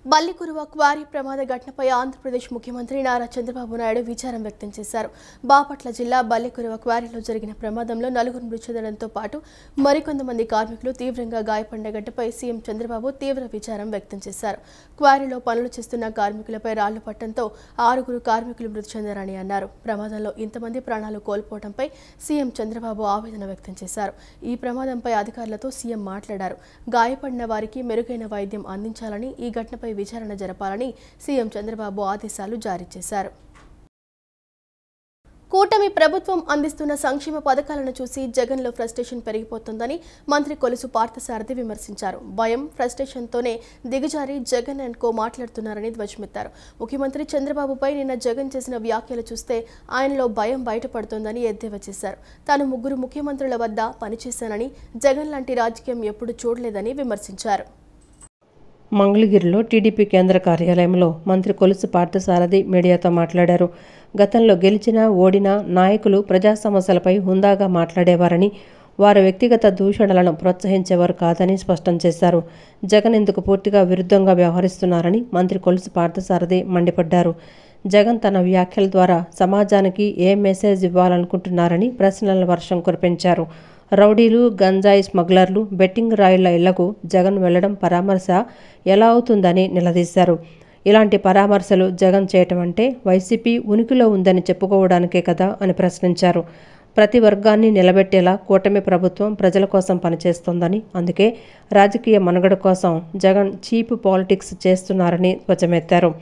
Ballikurava quarry ప్రమాద ఘటనపై ఆంధ్రప్రదేశ్ ముఖ్యమంత్రి నారా చంద్రబాబు నాయుడు విచారం వ్యక్తం చేశారు. బాపట్ల జిల్లా బల్లికురువ క్వారీలో జరిగిన ప్రమాదంలో 4 మృతి చెందడంతో పాటు మరికొంతమంది కార్మికులు తీవ్రంగా గాయపడిన ఘటనపై సీఎం చంద్రబాబు తీవ్ర విచారం వ్యక్తం చేశారు. క్వారీలో పనులు చేస్తున్న కార్మికులపై రాళ్లు పట్టడంతో 6 కార్మికులు మృతి చెందారని అన్నారు. ప్రమాదంలో ఇంతమంది ప్రాణాలు కోల్పోవడంపై సీఎం చంద్రబాబు ఆవేదన వ్యక్తం చేశారు. ఈ ప్రమాదంపై అధికారులతో సీఎం మాట్లాడారు. గాయపడిన వారికి మెరుగైన వైద్యం అందించాలని, ఈ ఘటనపై విచారణ జరపాలని సీఎం చంద్రబాబు ఆదేశాలు జారీ చేశారు. కూటమి ప్రభుత్వం అందిస్తున్న సంక్షేమ పథకాలను చూసి జగన్లో ఫ్రస్ట్రేషన్ పెరిగిపోతుందని మంత్రి కొలుసు పార్థసారథి విమర్శించారు. భయం, ఫ్రస్ట్రేషన్తోనే దిగజారి జగన్ అండ్ కో మాట్లాడుతున్నారని ధ్వజమెత్తారు. ముఖ్యమంత్రి చంద్రబాబుపై నిన్న జగన్ చేసిన వ్యాఖ్యలు చూస్తే ఆయనలో భయం బయటపడుతోందని ఎద్దేవా చేశారు. తాను 3 ముఖ్యమంత్రుల వద్ద పనిచేశానని, జగన్ లాంటి రాజకీయం ఎప్పుడు చూడలేదని విమర్శించారు. మంగళగిరిలో టీడీపీ కేంద్ర కార్యాలయంలో మంత్రి కొలుసు పార్థసారథి మీడియాతో మాట్లాడారు. గతంలో గెలిచినా ఓడినా నాయకులు ప్రజా సమస్యలపై హుందాగా మాట్లాడేవారని, వారి వ్యక్తిగత దూషణలను ప్రోత్సహించేవారు కాదని స్పష్టం చేశారు. జగన్ ఇందుకు పూర్తిగా విరుద్ధంగా వ్యవహరిస్తున్నారని మంత్రి కొలుసు పార్థసారథి మండిపడ్డారు. జగన్ తన వ్యాఖ్యల ద్వారా సమాజానికి ఏ మెసేజ్ ఇవ్వాలనుకుంటున్నారని ప్రశ్నల వర్షం కురిపించారు. రౌడీలు, గంజాయి స్మగ్లర్లు, బెట్టింగ్ రాయిళ్ల ఇళ్లకు జగన్ వెళ్లడం పరామర్శ ఎలా అవుతుందని నిలదీశారు. ఇలాంటి పరామర్శలు జగన్ చేయటం అంటే వైసీపీ ఉనికిలో ఉందని చెప్పుకోవడానికే కదా అని ప్రశ్నించారు. ప్రతి వర్గాన్ని నిలబెట్టేలా కూటమి ప్రభుత్వం ప్రజల కోసం పనిచేస్తోందని, అందుకే రాజకీయ మనుగడ కోసం జగన్ చీప్ పాలిటిక్స్ చేస్తున్నారని ధ్వజమెత్తారు.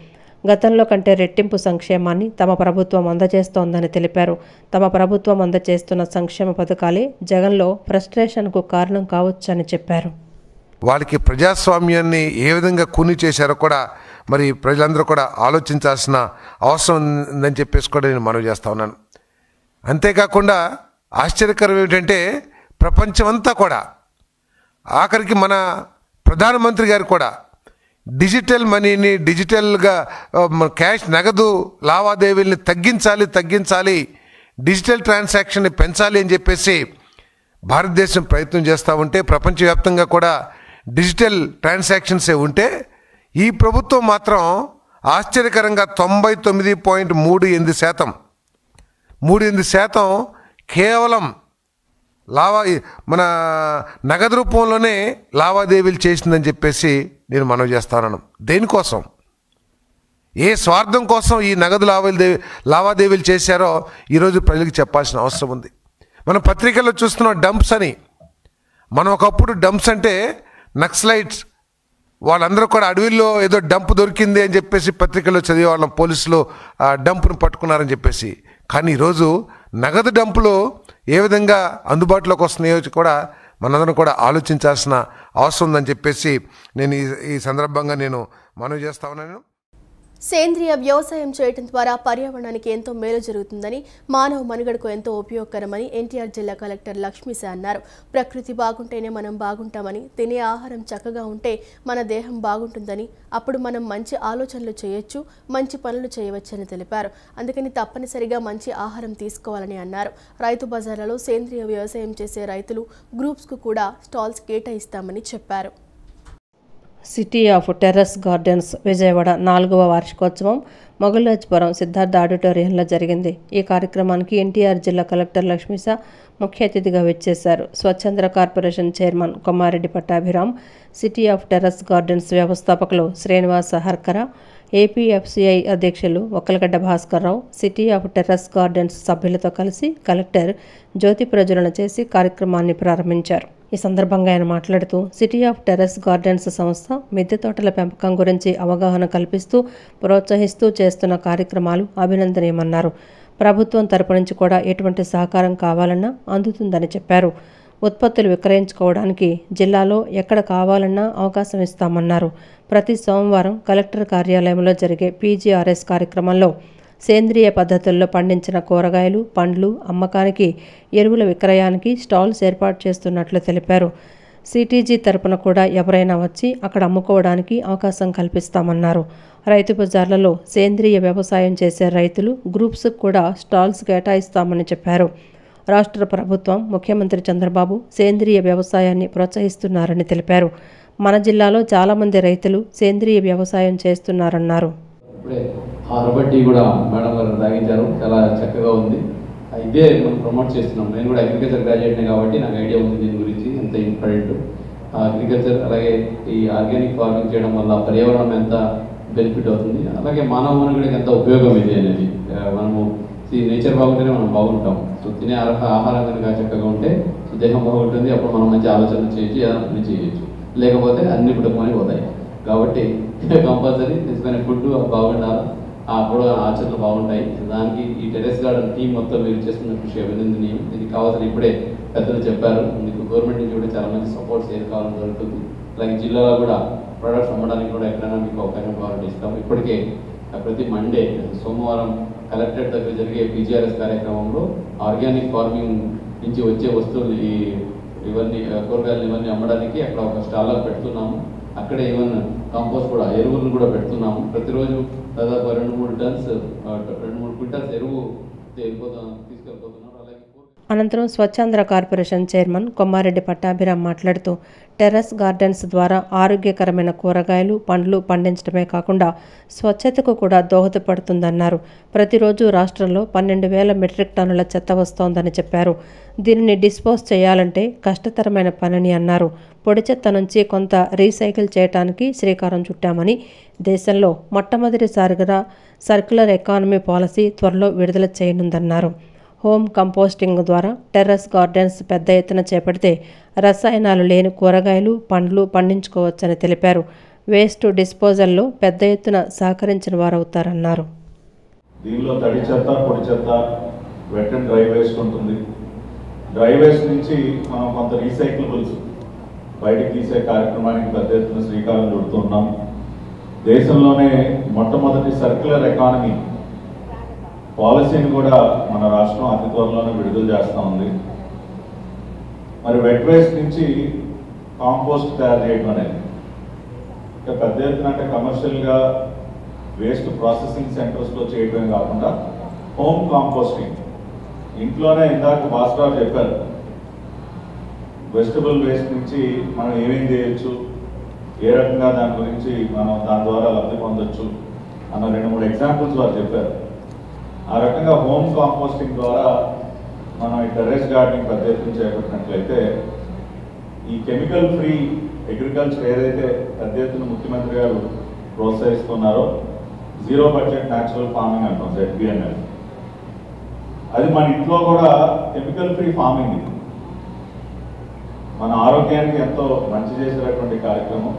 గతంలో కంటే రెట్టింపు సంక్షేమాన్ని తమ ప్రభుత్వం అందజేస్తోందని తెలిపారు. తమ ప్రభుత్వం అందజేస్తున్న సంక్షేమ పథకాలే జగన్లో ఫ్రస్ట్రేషన్కు కారణం కావచ్చని చెప్పారు. వాళ్ళకి ప్రజాస్వామ్యాన్ని ఏ విధంగా కూని చేశారో కూడా మరి ప్రజలందరూ కూడా ఆలోచించాల్సిన అవసరం ఉందని చెప్పేసి కూడా నేను మనవి చేస్తా ఉన్నాను. అంతేకాకుండా ఆశ్చర్యకరం ఏమిటంటే ప్రపంచమంతా కూడా, ఆఖరికి మన ప్రధానమంత్రి గారు కూడా డిజిటల్ మనీని, డిజిటల్గా క్యాష్ నగదు లావాదేవీల్ని తగ్గించాలి, డిజిటల్ ట్రాన్సాక్షన్ని పెంచాలి అని చెప్పేసి భారతదేశం ప్రయత్నం చేస్తూ ఉంటే, ప్రపంచవ్యాప్తంగా కూడా డిజిటల్ ట్రాన్సాక్షన్సే ఉంటే, ఈ ప్రభుత్వం మాత్రం ఆశ్చర్యకరంగా 99.38% కేవలం మన నగదు రూపంలోనే లావాదేవీలు చేసిందని చెప్పేసి నేను మనవి చేస్తాను. దేనికోసం, ఏ స్వార్థం కోసం ఈ నగదు లావాదేవీలు చేశారో ఈరోజు ప్రజలకు చెప్పాల్సిన అవసరం ఉంది. మనం పత్రికల్లో చూస్తున్నాం డంప్స్ అని. మనం ఒకప్పుడు డంప్స్ అంటే నక్సలైట్స్ వాళ్ళందరూ కూడా అడవిలో ఏదో డంప్ దొరికింది అని చెప్పేసి పత్రికల్లో చదివేవాళ్ళం, పోలీసులు ఆ డంపును పట్టుకున్నారని చెప్పేసి. కానీ ఈరోజు నగదు డంపులు ఏ విధంగా అందుబాటులోకి వస్తున్నాయో కూడా మనందరం కూడా ఆలోచించాల్సిన అవసరం ఉందని చెప్పేసి నేను ఈ సందర్భంగా నేను మనవి చేస్తా ఉన్నాను. సేంద్రియ వ్యవసాయం చేయడం ద్వారా పర్యావరణానికి ఎంతో మేలు జరుగుతుందని, మానవ మనుగడకు ఎంతో ఉపయోగకరమని ఎన్టీఆర్ జిల్లా కలెక్టర్ లక్ష్మీశ అన్నారు. ప్రకృతి బాగుంటేనే మనం బాగుంటామని, తినే ఆహారం చక్కగా ఉంటే మన దేహం బాగుంటుందని, అప్పుడు మనం మంచి ఆలోచనలు చేయొచ్చు, మంచి పనులు చేయవచ్చని తెలిపారు. అందుకని తప్పనిసరిగా మంచి ఆహారం తీసుకోవాలని అన్నారు. రైతు బజార్లలో సేంద్రియ వ్యవసాయం చేసే రైతులు గ్రూప్స్కు కూడా స్టాల్స్ కేటాయిస్తామని చెప్పారు. City of terrace gardens Vijayawada 4వ వార్షికోత్సవం మొగల్రాజ్పురం సిద్ధార్థ ఆడిటోరియంలో జరిగింది. ఈ కార్యక్రమానికి ఎన్టీఆర్ జిల్లా కలెక్టర్ లక్ష్మీశ ముఖ్య అతిథిగా వచ్చేశారు. Swachhandhra corporation chairman Kommareddy Pattabhiram, city of terrace gardens వ్యవస్థాపకులు శ్రీనివాస హర్కర, ఏపీఎఫ్సిఐ అధ్యక్షులు Okkalagadda Bhaskarrao, city of terrace gardens సభ్యులతో కలిసి కలెక్టర్ జ్యోతి ప్రజ్వలన చేసి కార్యక్రమాన్ని ప్రారంభించారు. ఈ సందర్భంగా ఆయన మాట్లాడుతూ సిటీ ఆఫ్ టెర్రస్ గార్డెన్స్ సంస్థ మిద్దె తోటల పెంపకం గురించి అవగాహన కల్పిస్తూ ప్రోత్సహిస్తూ చేస్తున్న కార్యక్రమాలు అభినందనీయమన్నారు. ప్రభుత్వం తరపు నుంచి కూడా ఎటువంటి సహకారం కావాలన్నా అందుతుందని చెప్పారు. ఉత్పత్తులు విక్రయించుకోవడానికి జిల్లాలో ఎక్కడ కావాలన్నా అవకాశం ఇస్తామన్నారు. ప్రతి సోమవారం కలెక్టర్ కార్యాలయంలో జరిగే పీజీఆర్ఎస్ కార్యక్రమంలో సేంద్రియ పద్ధతుల్లో పండించిన కూరగాయలు, పండ్లు అమ్మకానికి, ఎరువుల విక్రయానికి స్టాల్స్ ఏర్పాటు చేస్తున్నట్లు తెలిపారు. సిటీజీ తరపున కూడా ఎవరైనా వచ్చి అక్కడ అమ్ముకోవడానికి అవకాశం కల్పిస్తామన్నారు. రైతు బజార్లలో సేంద్రియ వ్యవసాయం చేసే రైతులు గ్రూప్స్కు కూడా స్టాల్స్ కేటాయిస్తామని చెప్పారు. రాష్ట్ర ప్రభుత్వం, ముఖ్యమంత్రి చంద్రబాబు సేంద్రియ వ్యవసాయాన్ని ప్రోత్సహిస్తున్నారని తెలిపారు. మన జిల్లాలో చాలామంది రైతులు సేంద్రియ వ్యవసాయం చేస్తున్నారన్నారు. ఇప్పుడే హార్బర్ టీ కూడా మేడం గారు తాగించారు, చాలా చక్కగా ఉంది. ఇదే మనం ప్రమోట్ చేస్తున్నాం. నేను కూడా అగ్రికల్చర్ గ్రాడ్యుయేట్నే కాబట్టి నాకు ఐడియా ఉంది దీని గురించి ఎంత ఇంపార్టెంట్. అగ్రికల్చర్ అలాగే ఈ ఆర్గానిక్ ఫార్మింగ్ చేయడం వల్ల పర్యావరణం ఎంత బెనిఫిట్ అవుతుంది, అలాగే మానవ మనుగడకి ఎంత ఉపయోగం ఇది అనేది. మనము నేచర్ బాగుంటేనే మనం బాగుంటాం. సో తినే ఆహారం కనుక చక్కగా ఉంటే సో దేహం బాగుంటుంది, అప్పుడు మనం మంచి ఆలోచన చేయొచ్చు, ఏదైనా పని చేయొచ్చు. లేకపోతే అన్ని కుటుంబానికి పోతాయి. కాబట్టి కంపల్సరీ తీసుకునే ఫుడ్ బాగుండాలి, అప్పుడు ఆచరణలు బాగుంటాయి. దానికి ఈ టెరెస్ గార్డెన్ టీం మొత్తం మీరు చేస్తున్న కృషి అభినందనీయం. దీనికి కావాల్సిన ఇప్పుడే పెద్దలు చెప్పారు, మీకు గవర్నమెంట్ నుంచి కూడా చాలా మంచి సపోర్ట్స్ ఏది కావాలని జరుగుతుంది. అలాగే జిల్లాలో కూడా ప్రొడక్ట్స్ అమ్మడానికి కూడా ఎక్కడైనా మీకు అవకాశం కావాలంటే ఇస్తాం. ఇప్పటికే ప్రతి మండే సోమవారం కలెక్టరేట్ దగ్గర జరిగే PGRS కార్యక్రమంలో ఆర్గానిక్ ఫార్మింగ్ నుంచి వచ్చే వస్తువులు ఇవన్నీ కూరగాయలు ఇవన్నీ అమ్మడానికి అక్కడ ఒక స్టాల్లో పెడుతున్నాము. అక్కడే ఈవెన్ కాంపోస్ట్ కూడా ఎరువులు కూడా పెడుతున్నాము. ప్రతిరోజు దాదాపు 2-3 క్వింటాల్స్ ఎరువు తీసుకెళ్ళిపోతున్నాం. అలాగే అనంతరం స్వచ్ఛాంధ్ర కార్పొరేషన్ చైర్మన్ కొమ్మారెడ్డి పట్టాభిరామ్ మాట్లాడుతూ టెర్రస్ గార్డెన్స్ ద్వారా ఆరోగ్యకరమైన కూరగాయలు, పండ్లు పండించడమే కాకుండా స్వచ్ఛతకు కూడా దోహదపడుతుందన్నారు. ప్రతిరోజు రాష్ట్రంలో 12,000 మెట్రిక్ టన్నుల చెత్త వస్తోందని చెప్పారు. దీనిని డిస్పోజ్ చేయాలంటే కష్టతరమైన పనని అన్నారు. పొడి చెత్త నుంచి కొంత రీసైకిల్ చేయడానికి శ్రీకారం చుట్టామని, దేశంలో మొట్టమొదటిసారిగా సర్క్యులర్ ఎకానమీ పాలసీ త్వరలో విడుదల చేయనుందన్నారు. హోమ్ కంపోస్టింగ్ ద్వారా టెర్రస్ గార్డెన్స్ పెద్ద ఎత్తున చేపడితే రసాయనాలు లేని కూరగాయలు, పండ్లు పండించుకోవచ్చని తెలిపారు. వేస్ట్ డిస్పోజల్లో పెద్ద ఎత్తున సహకరించిన వారవుతారన్నారు. దీనిలో తడి చెత్త, పొడి చెత్త, వెట్ అండ్ డ్రై వేస్ట్ ఉంటుంది. డ్రై వేస్ట్ నుంచి మనం కొంత రీసైక్లబుల్స్ బయటకు తీసే కార్యక్రమానికి పెద్ద ఎత్తున శ్రీకారం చుడుతున్నాం. దేశంలోనే మొట్టమొదటి సర్క్యులర్ ఎకానమీ పాలసీని కూడా మన రాష్ట్రం అతి త్వరలోనే విడుదల చేస్తూ ఉంది. మరి వెట్ వేస్ట్ నుంచి కాంపోస్ట్ తయారు చేయడం అనేది ఇంకా పెద్ద ఎత్తున అంటే కమర్షియల్గా వేస్ట్ ప్రాసెసింగ్ సెంటర్స్లో చేయడమే కాకుండా హోమ్ కాంపోస్టింగ్ ఇంట్లోనే, ఇందాక భాస్కర్ చెప్పారు, వెజిటబుల్ వేస్ట్ నుంచి మనం ఏమేం చేయొచ్చు, ఏ రకంగా దాని గురించి మనం దాని ద్వారా లబ్ధి పొందొచ్చు అన్న 2-3 ఎగ్జాంపుల్స్ వారు చెప్పారు. ఆ రకంగా హోమ్ కాంపోస్టింగ్ ద్వారా మనం ఈ టెర్రస్ గార్డెనింగ్ పెద్ద ఎత్తున చేపట్టినట్లయితే ఈ కెమికల్ ఫ్రీ అగ్రికల్చర్ ఏదైతే పెద్ద ఎత్తున ముఖ్యమంత్రి గారు ప్రోత్సహిస్తున్నారో, జీరో బడ్జెట్ న్యాచురల్ ఫార్మింగ్ అంటాం ZBNL, అది మన ఇంట్లో కూడా కెమికల్ ఫ్రీ ఫార్మింగ్ ఇది మన ఆరోగ్యానికి ఎంతో మంచి చేసేటటువంటి కార్యక్రమం.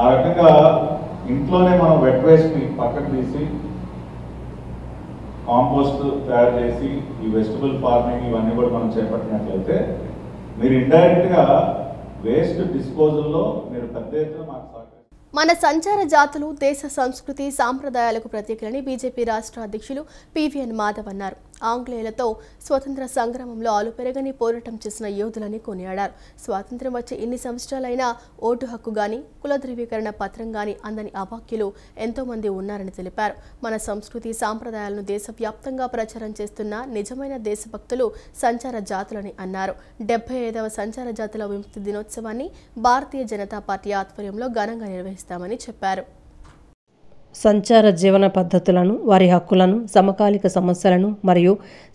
ఆ రకంగా ఇంట్లోనే మనం వెట్ వేస్ట్ని పక్కకు తీసి కాంపోస్ట్ తయారు చేసి ఈ వెజిటబుల్ ఫార్మింగ్ ఇవన్నీ కూడా మనం చేపట్టినట్లయితే మీరు ఇండైరెక్ట్గా వేస్ట్ డిస్పోజల్లో మీరు పెద్ద ఎత్తున మాకు సహకరిస్తారు. మన సంచార జాతులు దేశ సంస్కృతి సాంప్రదాయాలకు ప్రతీకలని బీజేపీ రాష్ట్ర అధ్యక్షులు PVN మాధవ్ అన్నారు. ఆంగ్లేయులతో స్వతంత్ర సంగ్రామంలో ఆలుపెరగని పోరాటం చేసిన యోధులని కొనియాడారు. స్వాతంత్ర్యం వచ్చే ఇన్ని సంవత్సరాలైనా ఓటు హక్కు గాని, కుల ధృవీకరణ పత్రం గాని అందని అభాగ్యులు ఎంతో మంది ఉన్నారని తెలిపారు. మన సంస్కృతి సాంప్రదాయాలను దేశవ్యాప్తంగా ప్రచారం చేస్తున్న నిజమైన దేశభక్తులు సంచార జాతులని అన్నారు. 75వ సంచార జాతుల విముక్తి దినోత్సవాన్ని భారతీయ జనతా పార్టీ ఆధ్వర్యంలో ఘనంగా నిర్వహిస్తామని చెప్పారు. సంచార జీవన పద్ధతులను, వారి హక్కులను, సమకాలిక సమస్యలను మరియు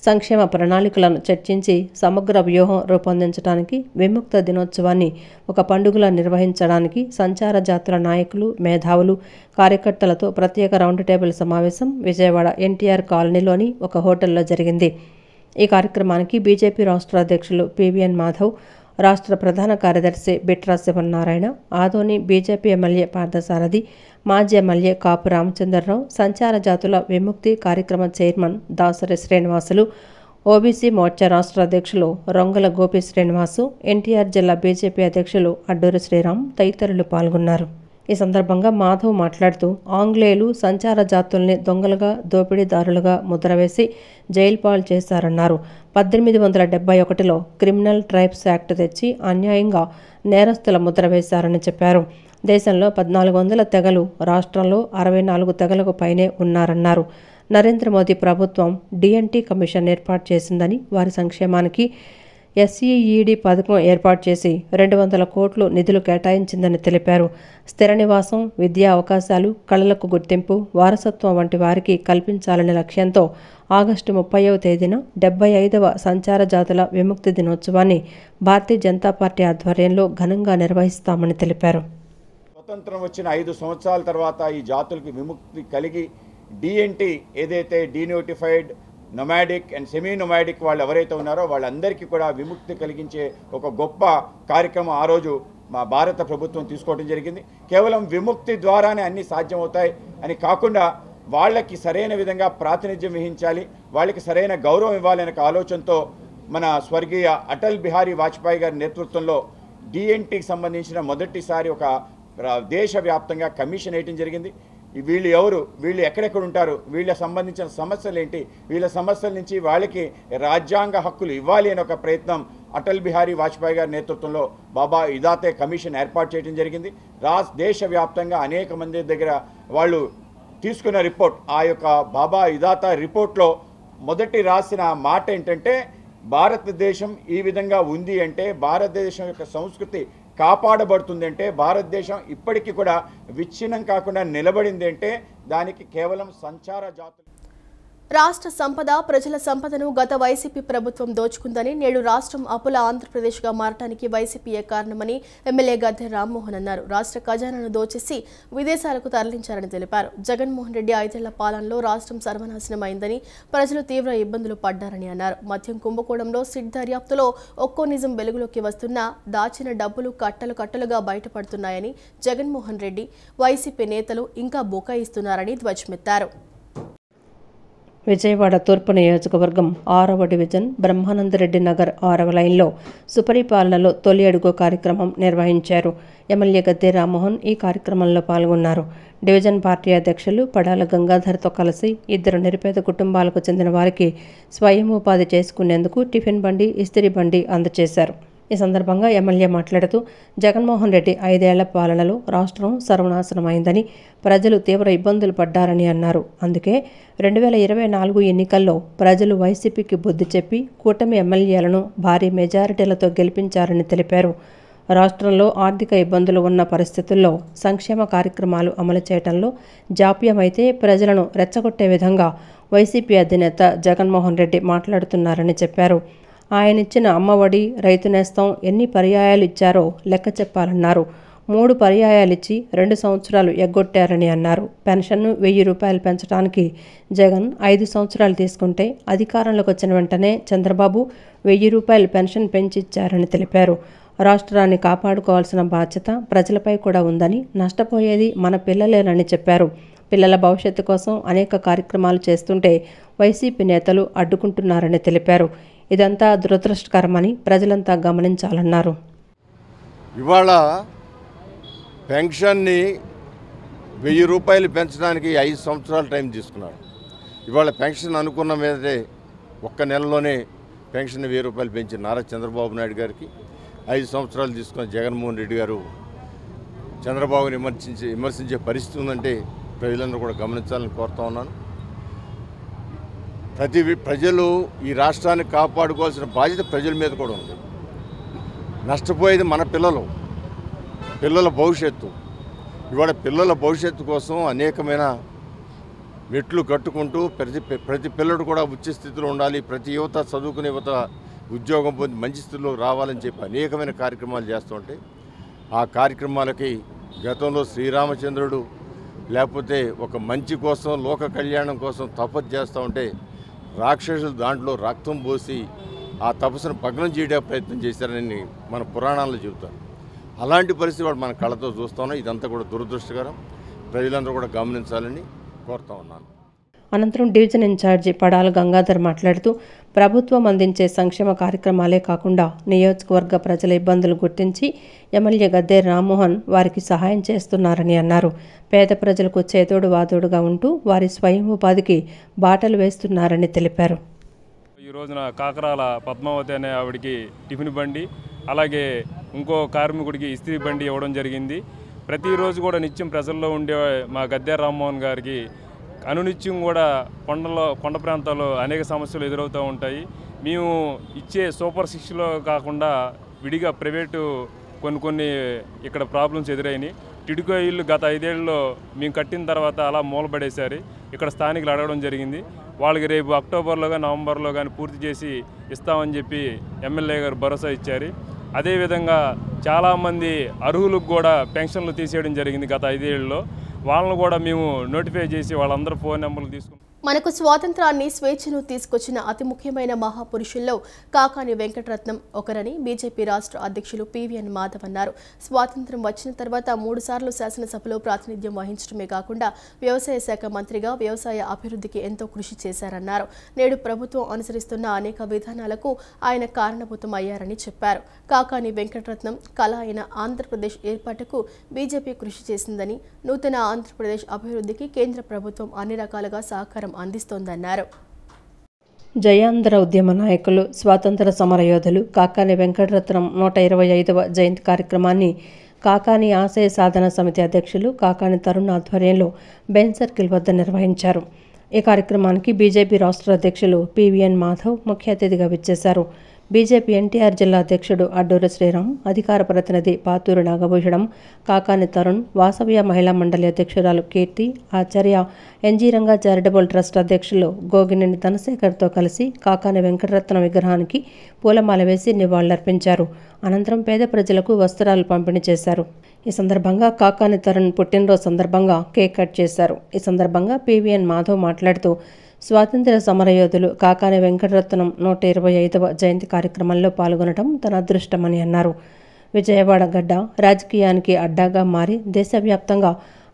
సంక్షేమ ప్రణాళికలను చర్చించి సమగ్ర వ్యూహం రూపొందించడానికి విముక్త దినోత్సవాన్ని ఒక పండుగలా నిర్వహించడానికి సంచార జాతుల నాయకులు, మేధావులు, కార్యకర్తలతో ప్రత్యేక రౌండ్ టేబుల్ సమావేశం విజయవాడ NTR కాలనీలోని ఒక హోటల్లో జరిగింది. ఈ కార్యక్రమానికి బీజేపీ రాష్ట్ర అధ్యక్షులు PVN మాధవ్, రాష్ట్ర ప్రధాన కార్యదర్శి బిట్రా శివనారాయణ, ఆదోని బీజేపీ ఎమ్మెల్యే పార్థసారథి, మాజీ ఎమ్మెల్యే కాపు రామచంద్రరావు, సంచార జాతుల విముక్తి కార్యక్రమ చైర్మన్ దాసరి శ్రీనివాసులు, ఓబీసీ మోర్చా రాష్ట్ర అధ్యక్షులు రొంగల గోపి శ్రీనివాసు, NTR జిల్లా బీజేపీ అధ్యక్షులు అడ్డూరి శ్రీరామ్ తదితరులు పాల్గొన్నారు. ఈ సందర్భంగా మాధవ్ మాట్లాడుతూ ఆంగ్లేయులు సంచార జాతుల్ని దొంగలుగా, దోపిడీదారులుగా ముద్రవేసి జైలు పాలు చేశారన్నారు. 1871లో క్రిమినల్ ట్రైబ్స్ యాక్ట్ తెచ్చి అన్యాయంగా నేరస్తుల ముద్ర వేశారని చెప్పారు. దేశంలో 1400 తెగలు, రాష్ట్రంలో 64 తెగలకు పైనే ఉన్నారన్నారు. నరేంద్ర మోదీ ప్రభుత్వం DNT కమిషన్ ఏర్పాటు చేసిందని, వారి సంక్షేమానికి SEED పథకం ఏర్పాటు చేసి 200 కోట్లు నిధులు కేటాయించిందని తెలిపారు. స్థిర నివాసం, విద్యా అవకాశాలు, కళలకు గుర్తింపు, వారసత్వం వంటి వారికి కల్పించాలనే లక్ష్యంతో ఆగస్టు 30వ తేదీన 75వ సంచార జాతుల విముక్తి దినోత్సవాన్ని భారతీయ జనతా పార్టీ ఆధ్వర్యంలో ఘనంగా నిర్వహిస్తామని తెలిపారు. స్వతంత్రం వచ్చిన 5 సంవత్సరాల తర్వాత ఈ జాతులకు విముక్తి కలిగి DNT ఏదైతే denotified, nomadic and semi nomadic వాళ్ళు ఎవరైతే ఉన్నారో వాళ్ళందరికీ కూడా విముక్తి కలిగించే ఒక గొప్ప కార్యక్రమం ఆ రోజు మా భారత ప్రభుత్వం తీసుకోవడం జరిగింది. కేవలం విముక్తి ద్వారానే అన్నీ సాధ్యమవుతాయి అని కాకుండా వాళ్ళకి సరైన విధంగా ప్రాతినిధ్యం వహించాలి, వాళ్ళకి సరైన గౌరవం ఇవ్వాలనే ఆలోచనతో మన స్వర్గీయ అటల్ బిహారీ వాజ్పేయి గారి నేతృత్వంలో DNTకి సంబంధించిన మొదటిసారి ఒక దేశవ్యాప్తంగా కమిషన్ వేయడం జరిగింది. వీళ్ళు ఎవరు, వీళ్ళు ఎక్కడెక్కడ ఉంటారు, వీళ్ళ సంబంధించిన సమస్యలు ఏంటి, వీళ్ళ సమస్యల నుంచి వాళ్ళకి రాజ్యాంగ హక్కులు ఇవ్వాలి అనే ఒక ప్రయత్నం అటల్ బిహారీ వాజ్పేయి గారి నేతృత్వంలో బాబా ఇదాతే కమిషన్ ఏర్పాటు చేయడం జరిగింది. దేశవ్యాప్తంగా అనేక మంది దగ్గర వాళ్ళు తీసుకున్న రిపోర్ట్, ఆ యొక్క బాబా ఇదాతా రిపోర్ట్లో మొదటి రాసిన మాట ఏంటంటే, భారతదేశం ఈ విధంగా ఉంది అంటే, భారతదేశం యొక్క సంస్కృతి కాపాడబడుతుంది అంటే, భారతదేశం ఇప్పటికీ కూడా విచ్ఛిన్నం కాకుండా నిలబడింది అంటే దానికి కేవలం సంచార జాతులు. రాష్ట్ర సంపద, ప్రజల సంపదను గత వైసీపీ ప్రభుత్వం దోచుకుందని, నేడు రాష్ట్రం అప్పుల ఆంధ్రప్రదేశ్గా మారటానికి వైసీపీయే కారణమని ఎమ్మెల్యే గద్దె రామ్మోహన్ అన్నారు. రాష్ట్ర ఖజానాను దోచేసి విదేశాలకు తరలించారని తెలిపారు. జగన్మోహన్ రెడ్డి 5 ఏళ్ల పాలనలో రాష్ట్రం సర్వనాశనమైందని, ప్రజలు తీవ్ర ఇబ్బందులు పడ్డారని అన్నారు. మద్యం కుంభకోణంలో సిట్ దర్యాప్తులో ఒక్కో నిజం వెలుగులోకి వస్తున్నా దాచిన డబ్బులు కట్టలు కట్టలుగా బయటపడుతున్నాయని జగన్మోహన్ రెడ్డి, వైసీపీ నేతలు ఇంకా బుకాయిస్తున్నారని ధ్వజమెత్తారు. విజయవాడ తూర్పు నియోజకవర్గం 6వ డివిజన్ బ్రహ్మానందరెడ్డి నగర్ 6వ లైన్లో సుపరిపాలనలో తొలి అడుగు కార్యక్రమం నిర్వహించారు. ఎమ్మెల్యే గద్దె రామ్మోహన్ ఈ కార్యక్రమంలో పాల్గొన్నారు. డివిజన్ పార్టీ అధ్యక్షులు పడాల గంగాధర్తో కలిసి 2 నిరుపేద కుటుంబాలకు చెందిన వారికి స్వయం ఉపాధి చేసుకునేందుకు టిఫిన్ బండి, ఇస్త్రీ బండి అందజేశారు. ఈ సందర్భంగా ఎమ్మెల్యే మాట్లాడుతూ జగన్మోహన్ రెడ్డి 5 ఏళ్ల పాలనలో రాష్ట్రం సర్వనాశనమైందని, ప్రజలు తీవ్ర ఇబ్బందులు పడ్డారని అన్నారు. అందుకే 2024 ఎన్నికల్లో ప్రజలు వైసీపీకి బుద్ధి చెప్పి కూటమి ఎమ్మెల్యేలను భారీ మెజారిటీలతో గెలిపించారని తెలిపారు. రాష్ట్రంలో ఆర్థిక ఇబ్బందులు ఉన్న పరిస్థితుల్లో సంక్షేమ కార్యక్రమాలు అమలు చేయడంలో జాప్యమైతే ప్రజలను రెచ్చగొట్టే విధంగా వైసీపీ అధినేత జగన్మోహన్ రెడ్డి మాట్లాడుతున్నారని చెప్పారు. ఆయనిచ్చిన అమ్మఒడి, రైతు నేస్తం ఎన్ని పర్యాయాలు ఇచ్చారో లెక్క చెప్పాలన్నారు. 3 పర్యాయాలిచ్చి 2 సంవత్సరాలు ఎగ్గొట్టారని అన్నారు. పెన్షన్ను 1000 రూపాయలు పెంచడానికి జగన్ 5 సంవత్సరాలు తీసుకుంటే, అధికారంలోకి వచ్చిన వెంటనే చంద్రబాబు 1000 రూపాయలు పెన్షన్ పెంచిచ్చారని తెలిపారు. రాష్ట్రాన్ని కాపాడుకోవాల్సిన బాధ్యత ప్రజలపై కూడా ఉందని, నష్టపోయేది మన పిల్లలేనని చెప్పారు. పిల్లల భవిష్యత్తు కోసం అనేక కార్యక్రమాలు చేస్తుంటే వైసీపీ నేతలు అడ్డుకుంటున్నారని తెలిపారు. ఇదంతా దురదృష్టకరమని ప్రజలంతా గమనించాలన్నారు. ఇవాళ పెన్షన్ని 1000 రూపాయలు పెంచడానికి 5 సంవత్సరాలు టైం తీసుకున్నారు. ఇవాళ పెన్షన్ అనుకున్న మీదే ఒక్క నెలలోనే పెన్షన్ 1000 రూపాయలు పెంచి నారా చంద్రబాబు నాయుడు గారికి 5 సంవత్సరాలు తీసుకున్న జగన్మోహన్ రెడ్డి గారు చంద్రబాబుని విమర్శించే పరిస్థితి ఉందంటే ప్రజలందరూ కూడా గమనించాలని కోరుతా ఉన్నాను. ప్రజలు ఈ రాష్ట్రాన్ని కాపాడుకోవాల్సిన బాధ్యత ప్రజల మీద కూడా ఉంది. నష్టపోయేది మన పిల్లల భవిష్యత్తు. ఇవాళ పిల్లల భవిష్యత్తు కోసం అనేకమైన మెట్లు కట్టుకుంటూ ప్రతి పిల్లడు కూడా ఉచ్చ స్థితిలో ఉండాలి, ప్రతి యువత చదువుకునే యువత ఉద్యోగం పొంది మంచి స్థితిలో రావాలని చెప్పి అనేకమైన కార్యక్రమాలు చేస్తుంటే, ఆ కార్యక్రమాలకి గతంలో శ్రీరామచంద్రుడు లేకపోతే ఒక మంచి కోసం, లోక కళ్యాణం కోసం తపస్సు చేస్తూ ఉంటే రాక్షసులు దాంట్లో రక్తం పోసి ఆ తపస్సును భగ్నం చేయడానికి ప్రయత్నం చేశారని మన పురాణాల్లో చెబుతారు. అలాంటి పరిస్థితి వాడు మన కళ్ళతో చూస్తున్నాం. ఇదంతా కూడా దురదృష్టకరం. ప్రజలందరూ కూడా గమనించాలని కోరుతా ఉన్నాను. అనంతరం డివిజన్ ఇన్ఛార్జి పడాల గంగాధర్ మాట్లాడుతూ ప్రభుత్వం అందించే సంక్షేమ కార్యక్రమాలే కాకుండా నియోజకవర్గ ప్రజల ఇబ్బందులు గుర్తించి ఎమ్మెల్యే గద్దె రామ్మోహన్ వారికి సహాయం చేస్తున్నారని అన్నారు. పేద ప్రజలకు చేదోడు వాదోడుగా ఉంటూ వారి స్వయం ఉపాధికి బాటలు వేస్తున్నారని తెలిపారు. ఈ రోజున కాకరాల పద్మావతి అనే ఆవిడికి టిఫిన్ బండి, అలాగే ఇంకో కార్మికుడికి ఇస్త్రీ బండి ఇవ్వడం జరిగింది. ప్రతిరోజు కూడా నిత్యం ప్రజల్లో ఉండే మా గద్దె రామ్మోహన్ గారికి అనునిత్యం కూడా కొండ ప్రాంతాల్లో అనేక సమస్యలు ఎదురవుతూ ఉంటాయి. మేము ఇచ్చే సూపర్ 6లో కాకుండా విడిగా ప్రైవేటు కొన్ని ఇక్కడ ప్రాబ్లమ్స్ ఎదురైనాయి. టిడ్కో ఇల్లు గత 5 ఏళ్ళలో మేము కట్టిన తర్వాత అలా మూలపడేశారు. ఇక్కడ స్థానికులు అడగడం జరిగింది. వాళ్ళకి రేపు అక్టోబర్లో కానీ నవంబర్లో కానీ పూర్తి చేసి ఇస్తామని చెప్పి ఎమ్మెల్యే గారు భరోసా ఇచ్చారు. అదేవిధంగా చాలామంది అర్హులకు కూడా పెన్షన్లు తీసేయడం జరిగింది గత 5 ఏళ్ళలో. వాళ్ళను కూడా మేము నోటిఫై చేసి వాళ్ళందరూ ఫోన్ నెంబర్లు తీసుకున్నాం. మనకు స్వాతంత్రాన్ని స్వేచ్ఛను తీసుకొచ్చిన అతి ముఖ్యమైన మహాపురుషుల్లో కాకాని వెంకటరత్నం ఒకరని బీజేపీ రాష్ట్ర అధ్యక్షులు పివిఎన్ మాధవ్ అన్నారు. స్వాతంత్ర్యం వచ్చిన తర్వాత 3 సార్లు శాసనసభలో ప్రాతినిధ్యం వహించడమే కాకుండా వ్యవసాయ శాఖ మంత్రిగా వ్యవసాయ అభివృద్ధికి ఎంతో కృషి చేశారన్నారు. నేడు ప్రభుత్వం అనుసరిస్తున్న అనేక విధానాలకు ఆయన కారణభూతం అయ్యారని చెప్పారు. కాకాని వెంకటరత్నం కళ అయిన ఆంధ్రప్రదేశ్ ఏర్పాటుకు బీజేపీ కృషి చేసిందని, నూతన ఆంధ్రప్రదేశ్ అభివృద్ధికి కేంద్ర ప్రభుత్వం అన్ని రకాలుగా సహకారం అందిస్తోందన్నారు. జయాంధ్ర ఉద్యమ నాయకులు, స్వాతంత్ర సమరయోధులు కాకాని వెంకటరత్నం 125వ జయంతి కార్యక్రమాన్ని కాకాని ఆశయ సాధన సమితి అధ్యక్షులు కాకాని తరుణ్ ఆధ్వర్యంలో బెన్ సర్కిల్ వద్ద నిర్వహించారు. ఈ కార్యక్రమానికి బీజేపీ రాష్ట్ర అధ్యక్షులు పివిఎన్ మాధవ్ ముఖ్య అతిథిగా విచ్చేశారు. బీజేపీ ఎన్టీఆర్ జిల్లా అధ్యక్షుడు అడ్డూరి శ్రీరామ్, అధికార ప్రతినిధి పాతూరు నాగభూషణం, కాకాని తరుణ్, వాసవ్య మహిళా మండలి అధ్యక్షురాలు కీర్తి, ఆచార్య ఎన్జీ రంగా చారిటబుల్ ట్రస్ట్ అధ్యక్షులు గోగినేని ధనశేఖర్తో కలిసి కాకాని వెంకటరత్నం విగ్రహానికి పూలమాల వేసి నివాళులర్పించారు. అనంతరం పేద ప్రజలకు వస్త్రాలు పంపిణీ చేశారు. ఈ సందర్భంగా కాకాని తరుణ్ పుట్టినరోజు సందర్భంగా కేక్ కట్ చేశారు. ఈ సందర్భంగా పివిఎన్ మాధవ్ మాట్లాడుతూ స్వాతంత్ర్య సమరయోధులు కాకాని వెంకటరత్నం 125వ జయంతి కార్యక్రమంలో పాల్గొనడం తన అదృష్టమని అన్నారు. విజయవాడ గడ్డ రాజకీయానికి అడ్డాగా మారి దేశవ్యాప్తంగా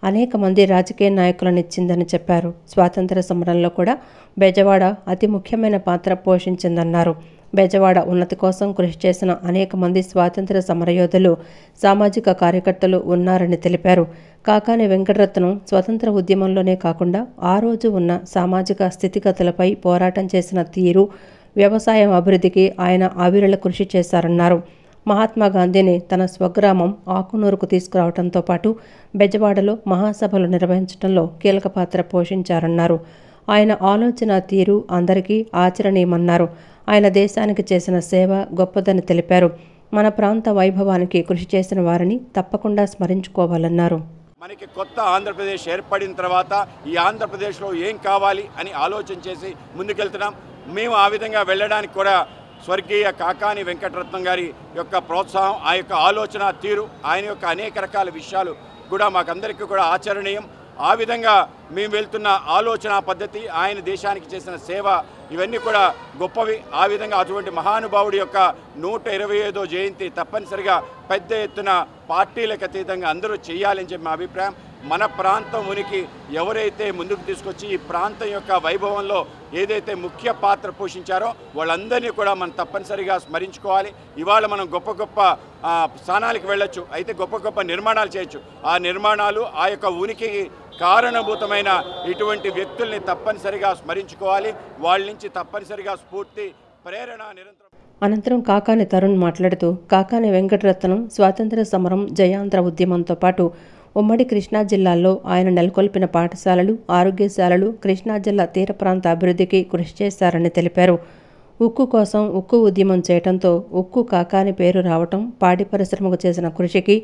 అనేక మంది రాజకీయ నాయకులను ఇచ్చిందని చెప్పారు. స్వాతంత్ర్య సమరంలో కూడా బెజవాడ అతి ముఖ్యమైన పాత్ర పోషించిందన్నారు. బెజవాడ ఉన్నతి కోసం కృషి చేసిన అనేక మంది స్వాతంత్ర్య సమరయోధులు, సామాజిక కార్యకర్తలు ఉన్నారని తెలిపారు. కాకాని వెంకటరత్నం స్వతంత్ర ఉద్యమంలోనే కాకుండా ఆ రోజు ఉన్న సామాజిక స్థితిగతులపై పోరాటం చేసిన తీరు, వ్యవసాయం అభివృద్ధికి ఆయన అవిరళ కృషి చేశారన్నారు. మహాత్మా గాంధీని తన స్వగ్రామం ఆకునూరుకు తీసుకురావడంతో పాటు బెజవాడలో మహాసభలు నిర్వహించడంలో కీలక పాత్ర పోషించారన్నారు. ఆయన ఆలోచన తీరు అందరికీ ఆచరణీయమన్నారు. ఆయన దేశానికి చేసిన సేవ గొప్పదని తెలిపారు. మన ప్రాంత వైభవానికి కృషి చేసిన వారిని తప్పకుండా స్మరించుకోవాలన్నారు. మనకి కొత్త ఆంధ్రప్రదేశ్ ఏర్పడిన తర్వాత ఈ ఆంధ్రప్రదేశ్లో ఏం కావాలి అని ఆలోచన చేసి ముందుకెళ్తున్నాం. మేము ఆ విధంగా వెళ్ళడానికి కూడా స్వర్గీయ కాకాని వెంకటరత్నం గారి యొక్క ప్రోత్సాహం, ఆ యొక్క ఆలోచన తీరు, ఆయన యొక్క అనేక రకాల విషయాలు కూడా మాకందరికీ కూడా ఆచరణీయం. ఆ విధంగా మేము వెళ్తున్న ఆలోచన పద్ధతి, ఆయన దేశానికి చేసిన సేవ, ఇవన్నీ కూడా గొప్పవి. ఆ విధంగా అటువంటి మహానుభావుడి యొక్క 125వ జయంతి తప్పనిసరిగా పెద్ద ఎత్తున పార్టీలకు అతీతంగా అందరూ చేయాలని చెప్పి మా అభిప్రాయం. మన ప్రాంతం ఉనికి ఎవరైతే ముందుకు తీసుకొచ్చి ఈ ప్రాంతం యొక్క వైభవంలో ఏదైతే ముఖ్య పాత్ర పోషించారో వాళ్ళందరినీ కూడా మనం తప్పనిసరిగా స్మరించుకోవాలి. ఇవాళ మనం గొప్ప గొప్ప స్థానాలకు వెళ్ళొచ్చు, అయితే గొప్ప గొప్ప నిర్మాణాలు చేయొచ్చు. ఆ నిర్మాణాలు, ఆ యొక్క ఉనికికి కారణభూతమైన ఇటువంటి వ్యక్తుల్ని తప్పనిసరిగా స్మరించుకోవాలి. వాళ్ళ నుంచి తప్పనిసరిగా స్ఫూర్తి, ప్రేరణ నిరంతరం. అనంతరం కాకాని తరుణ్ మాట్లాడుతూ కాకాని వెంకటరత్నం స్వాతంత్ర్య సమరం, జయాంధ్ర ఉద్యమంతో పాటు ఉమ్మడి కృష్ణా జిల్లాల్లో ఆయన నెలకొల్పిన పాఠశాలలు, ఆరోగ్యశాలలు, కృష్ణా జిల్లా తీర ప్రాంత అభివృద్ధికి కృషి చేశారని తెలిపారు. ఉక్కు కోసం ఉక్కు ఉద్యమం చేయడంతో ఉక్కు కాకాని పేరు రావటం, పాడి పరిశ్రమకు చేసిన కృషికి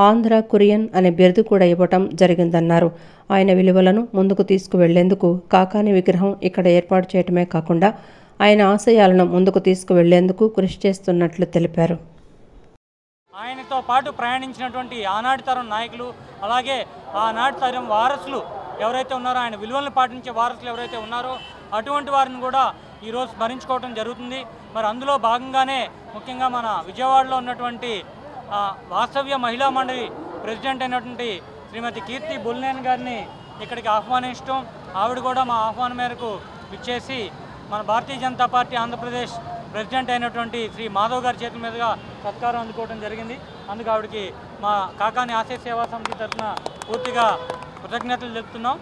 ఆంధ్ర కురియన్ అనే బిరుదు కూడా ఇవ్వటం జరిగిందన్నారు. ఆయన విలువలను ముందుకు తీసుకువెళ్లేందుకు కాకాని విగ్రహం ఇక్కడ ఏర్పాటు చేయటమే కాకుండా ఆయన ఆశయాలను ముందుకు తీసుకువెళ్లేందుకు కృషి చేస్తున్నట్లు తెలిపారు. ఆయనతో పాటు ప్రయాణించినటువంటి ఆనాటి తరం నాయకులు, అలాగే ఆనాటి తరం వారసులు ఎవరైతే ఉన్నారో, ఆయన విలువలను పాటించే వారసులు ఎవరైతే ఉన్నారో అటువంటి వారిని కూడా ఈరోజు స్మరించుకోవడం జరుగుతుంది. మరి అందులో భాగంగానే ముఖ్యంగా మన విజయవాడలో ఉన్నటువంటి వాసవ్య మహిళా మండలి ప్రెసిడెంట్ అయినటువంటి శ్రీమతి కీర్తి బుల్నేన్ గారిని ఇక్కడికి ఆహ్వానించడం, ఆవిడ కూడా మా ఆహ్వానం మేరకు విచ్చేసి మన భారతీయ జనతా పార్టీ ఆంధ్రప్రదేశ్ ప్రెసిడెంట్ అయినటువంటి శ్రీ మాధవ్ గారి చేతుల మీదుగా సత్కారం అందుకోవడం జరిగింది. అందుకు ఆవిడకి మా కాకాని ఆశయ సేవా సమితి తరఫున పూర్తిగా కృతజ్ఞతలు తెలుపుతున్నాం.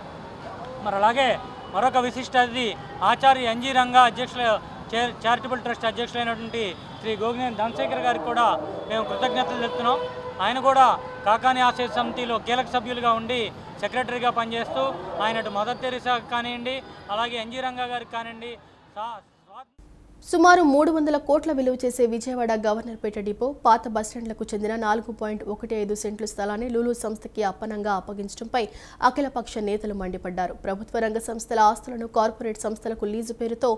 మరి అలాగే మరొక విశిష్ట అతిథి Acharya N G Ranga charitable trust అధ్యక్షులైనటువంటి శ్రీ గోగినేని ధనశేఖర్ గారికి కూడా మేము కృతజ్ఞతలు తెలుపుతున్నాం. ఆయన కూడా కాకాని ఆశయ సమితిలో కీలక సభ్యులుగా ఉండి సెక్రటరీగా పనిచేస్తూ ఆయన మదర్ తెరీసా కానివ్వండి, అలాగే ఎన్జీ రంగా గారికి కానివ్వండి, సుమారు 300 కోట్ల విలువ చేసే విజయవాడ గవర్నర్పేట డిపో పాత బస్టాండ్లకు చెందిన 4.15 సెంట్లు స్థలాన్ని లులు సంస్థకి అప్పనంగా అప్పగించడంపై అఖిలపక్ష నేతలు మండిపడ్డారు. ప్రభుత్వ రంగ సంస్థల ఆస్తులను కార్పొరేట్ సంస్థలకు లీజు పేరుతో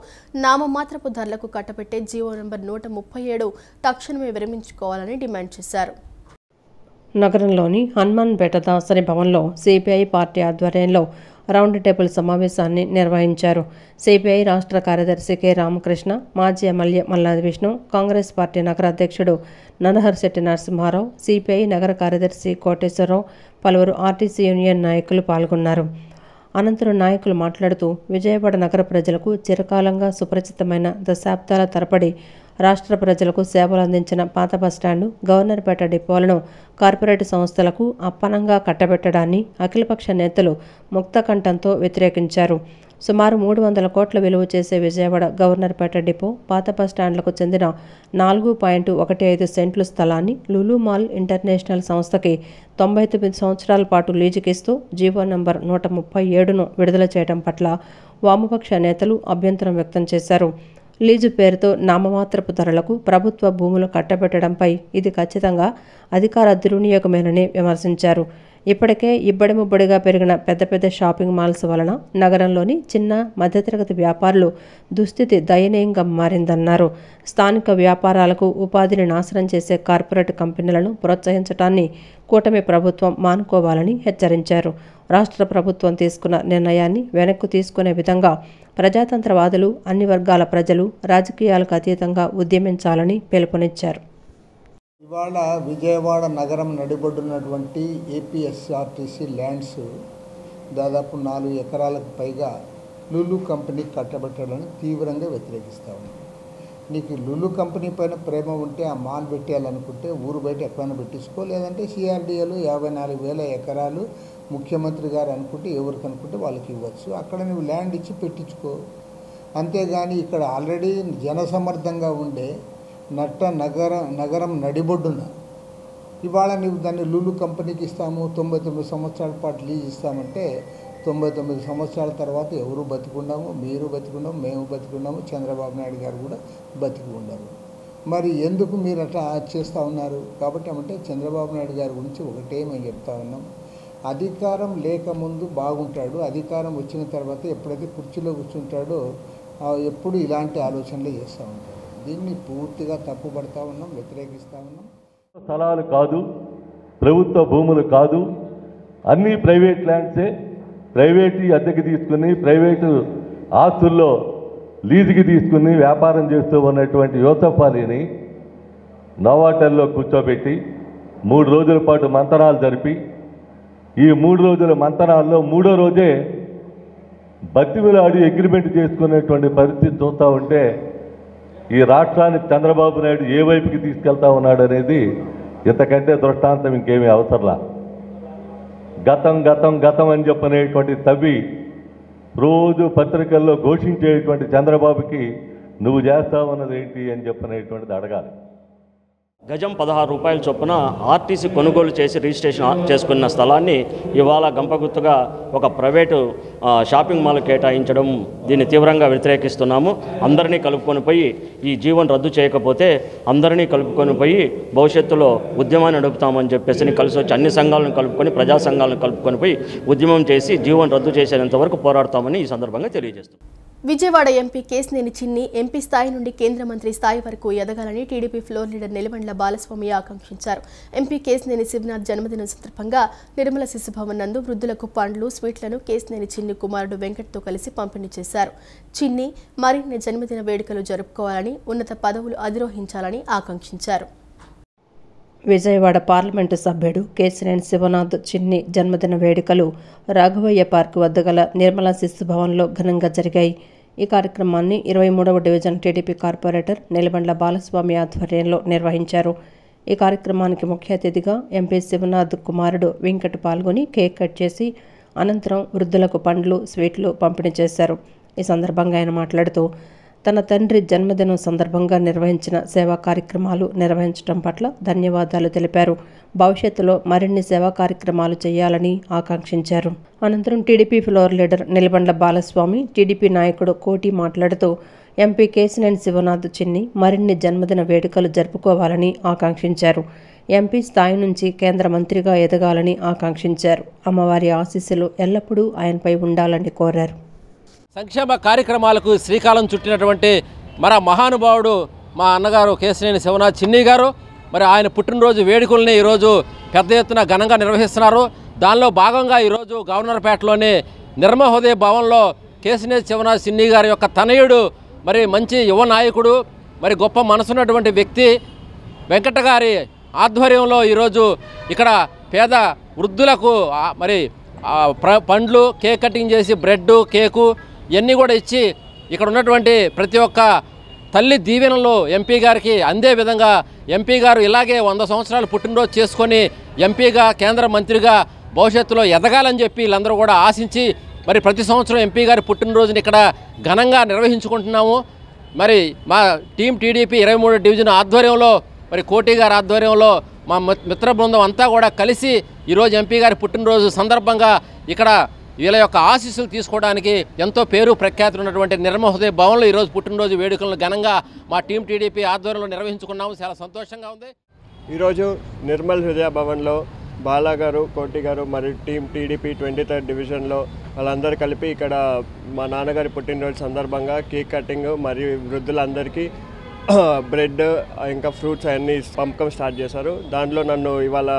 నామమాత్రపు ధరలకు కట్టబెట్టే జీవో నంబర్ 137 తక్షణమే విరమించుకోవాలని డిమాండ్ చేశారు. నగరంలోని హనుమాన్పేట దాసరి భవన్లో సిపిఐ పార్టీ ఆధ్వర్యంలో రౌండ్ టేబుల్ సమావేశాన్ని నిర్వహించారు. సిపిఐ రాష్ట్ర కార్యదర్శి కె రామకృష్ణ, మాజీ ఎమ్మెల్యే మల్లాది విష్ణు, కాంగ్రెస్ పార్టీ నగర అధ్యక్షుడు నరహరిశెట్టి నరసింహారావు, సిపిఐ నగర కార్యదర్శి కోటేశ్వరరావు, పలువురు ఆర్టీసీ యూనియన్ నాయకులు పాల్గొన్నారు. అనంతరం నాయకులు మాట్లాడుతూ విజయవాడ నగర ప్రజలకు చిరకాలంగా సుపరిచితమైన దశాబ్దాల తరబడి రాష్ట్ర ప్రజలకు సేవలు అందించిన పాత బస్టాండు, గవర్నర్పేట డిపోలను కార్పొరేట్ సంస్థలకు అప్పనంగా కట్టబెట్టడాన్ని అఖిలపక్ష నేతలు ముక్తకంఠంతో వ్యతిరేకించారు. సుమారు 300 కోట్ల విలువ చేసే విజయవాడ గవర్నర్పేట డిపో పాత బస్టాండ్లకు చెందిన 4.15 సెంట్లు స్థలాన్ని లులు మాల్ ఇంటర్నేషనల్ సంస్థకి 99 సంవత్సరాల పాటు లీజుకిస్తూ జీవో నంబర్ 137ను విడుదల చేయడం పట్ల వామపక్ష నేతలు అభ్యంతరం వ్యక్తం చేశారు. లీజు పేరుతో నామమాత్రపు ధరలకు ప్రభుత్వ భూములు కట్టబెట్టడంపై ఇది ఖచ్చితంగా అధికార దుర్వినియోగమేనని విమర్శించారు. ఇప్పటికే ఇబ్బడి ముబ్బడిగా పెరిగిన పెద్ద పెద్ద షాపింగ్ మాల్స్ వలన నగరంలోని చిన్న మధ్యతరగతి వ్యాపారులు దుస్థితి దయనీయంగా మారిందన్నారు. స్థానిక వ్యాపారాలకు ఉపాధిని నాశనం చేసే కార్పొరేట్ కంపెనీలను ప్రోత్సహించడాన్ని కూటమి ప్రభుత్వం మానుకోవాలని హెచ్చరించారు. రాష్ట్ర ప్రభుత్వం తీసుకున్న నిర్ణయాన్ని వెనక్కు తీసుకునే విధంగా ప్రజాతంత్రవాదులు, అన్ని వర్గాల ప్రజలు రాజకీయాలకు అతీతంగా ఉద్యమించాలని పిలుపునిచ్చారు. ఇవాళ విజయవాడ నగరం నడిబొడ్డున్నటువంటి ఏపీఎస్ఆర్టీసీ ల్యాండ్స్ దాదాపు 4 ఎకరాలకు పైగా లులు కంపెనీకి కట్టబెట్టడాన్ని తీవ్రంగా వ్యతిరేకిస్తూ ఉన్నాం. నీకు లులు కంపెనీ పైన ప్రేమ ఉంటే ఆ మాల్ పెట్టేయాలనుకుంటే ఊరు బయట ఎక్కడైనా పెట్టించుకో, లేదంటే సిఆర్డీఏలు 54,000 ఎకరాలు ముఖ్యమంత్రి గారు అనుకుంటే ఎవరికి అనుకుంటే వాళ్ళకి ఇవ్వచ్చు. అక్కడ నువ్వు ల్యాండ్ ఇచ్చి పెట్టించుకో. అంతేగాని ఇక్కడ ఆల్రెడీ జనసమర్థంగా ఉండే నగరం నడిబొడ్డున ఇవాళ నువ్వు దాన్ని లులు కంపెనీకి ఇస్తాము, 99 సంవత్సరాల పాటు లీజ్ ఇస్తామంటే 99 సంవత్సరాల తర్వాత ఎవరు బతికుండాము, మీరు బతికుండాము, మేము బతికుండాము, చంద్రబాబు నాయుడు గారు కూడా బతికి ఉండరు. మరి ఎందుకు మీరు అట్లా చేస్తూ ఉన్నారు? కాబట్టి ఏమంటే చంద్రబాబు నాయుడు గారి గురించి ఒకటే మేము చెప్తా ఉన్నాం, అధికారం లేకముందు బాగుంటాడు, అధికారం వచ్చిన తర్వాత ఎప్పుడైతే కుర్చీలో కూర్చుంటాడో ఎప్పుడు ఇలాంటి ఆలోచనలు చేస్తూ ఉంటాడు. దీన్ని పూర్తిగా తప్పుపడతా ఉన్నాం, వ్యతిరేకిస్తూ ఉన్నాం. స్థలాలు కాదు, ప్రభుత్వ భూములు కాదు, అన్నీ ప్రైవేట్ ల్యాండ్సే. ప్రైవేటు అద్దెకి తీసుకుని ప్రైవేటు ఆస్తుల్లో లీజుకి తీసుకుని వ్యాపారం చేస్తూ ఉన్నటువంటి యూసఫ్ అలీని నోవాటెల్లో కూర్చోబెట్టి 3 రోజుల పాటు మంతనాలు జరిపి ఈ 3 రోజుల మంతనాల్లో 3వ రోజే బతిమిలాడి అగ్రిమెంట్ చేసుకునేటువంటి పరిస్థితి చూస్తూ ఉంటే ఈ రాష్ట్రాన్ని చంద్రబాబు నాయుడు ఏ వైపుకి తీసుకెళ్తా ఉన్నాడు అనేది ఇంతకంటే దృష్టాంతం ఇంకేమీ అవసరంలా. గతం గతం గతం అని చెప్పనేటువంటి తవ్వి రోజు పత్రికల్లో ఘోషించేటువంటి చంద్రబాబుకి నువ్వు చేస్తావన్నది ఏంటి అని చెప్పనేటువంటిది అడగాలి. గజం 16 రూపాయల చొప్పున ఆర్టీసీ కొనుగోలు చేసి రిజిస్ట్రేషన్ చేసుకున్న స్థలాన్ని ఇవాళ గంపగుత్తుగా ఒక ప్రైవేటు షాపింగ్ మాల్ కేటాయించడం, దీన్ని తీవ్రంగా వ్యతిరేకిస్తున్నాము. అందరినీ కలుపుకొని పోయి ఈ జీవోను రద్దు చేయకపోతే అందరినీ కలుపుకొని పోయి భవిష్యత్తులో ఉద్యమాన్ని నడుపుతామని చెప్పేసి కలిసి వచ్చి అన్ని సంఘాలను కలుపుకొని, ప్రజా సంఘాలను కలుపుకొని పోయి ఉద్యమం చేసి జీవోను రద్దు చేసేంత వరకు పోరాడతామని ఈ సందర్భంగా తెలియజేస్తున్నాం. విజయవాడ ఎంపీ కేశినేని చిన్ని ఎంపీ స్థాయి నుండి కేంద్ర మంత్రి స్థాయి వరకు ఎదగాలని టీడీపీ ఫ్లోర్ లీడర్ నెలవండ్ల బాలస్వామి ఆకాంక్షించారు. ఎంపీ కేశినేని శివనాథ్ జన్మదినం సందర్భంగా నిర్మల శిశుభవన్ నందు వృద్ధులకు పండ్లు, స్వీట్లను కేశినేని చిన్ని కుమారుడు వెంకట్తో కలిసి పంపిణీ చేశారు. చిన్ని మరిన్ని జన్మదిన వేడుకలు జరుపుకోవాలని, ఉన్నత పదవులు అధిరోహించాలని ఆకాంక్షించారు. విజయవాడ పార్లమెంటు సభ్యుడు కేశినేని శివనాథ్ చిన్ని జన్మదిన వేడుకలు రాఘవయ్య పార్క్ వద్ద గల నిర్మలా శిశు భవన్లో ఘనంగా జరిగాయి. ఈ కార్యక్రమాన్ని 23వ డివిజన్ టీడీపీ కార్పొరేటర్ నెలబండ్ల బాలస్వామి ఆధ్వర్యంలో నిర్వహించారు. ఈ కార్యక్రమానికి ముఖ్య అతిథిగా ఎంపీ శివనాథ్ కుమారుడు వెంకట్ పాల్గొని కేక్ కట్ చేసి అనంతరం వృద్ధులకు పండ్లు, స్వీట్లు పంపిణీ చేశారు. ఈ సందర్భంగా ఆయన మాట్లాడుతూ తన తండ్రి జన్మదినం సందర్భంగా నిర్వహించిన సేవా కార్యక్రమాలు నిర్వహించడం పట్ల ధన్యవాదాలు తెలిపారు. భవిష్యత్తులో మరిన్ని సేవా కార్యక్రమాలు చేయాలని ఆకాంక్షించారు. అనంతరం TDP floor leader Nilabandla Balaswamy, TDP నాయకుడు కోటి మాట్లాడుతూ ఎంపీ కేశినేని శివనాథ్ చిన్ని మరిన్ని జన్మదిన వేడుకలు జరుపుకోవాలని ఆకాంక్షించారు. ఎంపీ స్థాయి నుంచి కేంద్ర మంత్రిగా ఎదగాలని ఆకాంక్షించారు. అమ్మవారి ఆశీస్సులు ఎల్లప్పుడూ ఆయనపై ఉండాలని కోరారు. సంక్షేమ కార్యక్రమాలకు శ్రీకాలం చుట్టినటువంటి మన మహానుభావుడు మా అన్నగారు కేశినేని శివనాథ్ చిన్ని గారు మరి ఆయన పుట్టినరోజు వేడుకల్ని ఈరోజు పెద్ద ఎత్తున ఘనంగా నిర్వహిస్తున్నారు. దానిలో భాగంగా ఈరోజు గవర్నర్పేటలోని నిర్మహోదయ భవన్లో కేశినేని శివనాథ్ చిన్ని గారి యొక్క తనయుడు మరి మంచి యువ నాయకుడు మరి గొప్ప మనసున్నటువంటి వ్యక్తి వెంకట గారి ఆధ్వర్యంలో ఈరోజు ఇక్కడ పేద వృద్ధులకు మరి పండ్లు, కేక్ కటింగ్ చేసి బ్రెడ్, కేకు ఇవన్నీ కూడా ఇచ్చి ఇక్కడ ఉన్నటువంటి ప్రతి ఒక్క తల్లి దీవెనలు ఎంపీ గారికి అందే విధంగా ఎంపీ గారు ఇలాగే 100 సంవత్సరాలు పుట్టినరోజు చేసుకొని ఎంపీగా కేంద్ర మంత్రిగా భవిష్యత్తులో ఎదగాలని చెప్పి వీళ్ళందరూ కూడా ఆశించి మరి ప్రతి సంవత్సరం ఎంపీ గారి పుట్టినరోజుని ఇక్కడ ఘనంగా నిర్వహించుకుంటున్నాము. మరి మా టీం టీడీపీ 23 డివిజన్ ఆధ్వర్యంలో మరి కోటి గారి ఆధ్వర్యంలో మా మిత్ర బృందం అంతా కూడా కలిసి ఈరోజు ఎంపీ గారి పుట్టినరోజు సందర్భంగా ఇక్కడ వీళ్ళ యొక్క ఆశీస్సులు తీసుకోవడానికి ఎంతో పేరు ప్రఖ్యాతులు ఉన్నటువంటి నిర్మహోదయ భవన్లో ఈరోజు పుట్టినరోజు వేడుకలను ఘనంగా మా టీం టీడీపీ ఆధ్వర్యంలో నిర్వహించుకున్నాము. చాలా సంతోషంగా ఉంది. ఈరోజు నిర్మల్ హృదయ భవన్లో బాలా గారు, కోటి గారు మరియు టీం టీడీపీ 23rd డివిజన్లో వాళ్ళందరూ కలిపి ఇక్కడ మా నాన్నగారి పుట్టినరోజు సందర్భంగా కేక్ కటింగ్ మరియు వృద్ధులందరికీ బ్రెడ్ ఇంకా ఫ్రూట్స్ అవన్నీ పంపకం స్టార్ట్ చేశారు. దాంట్లో నన్ను ఇవాళ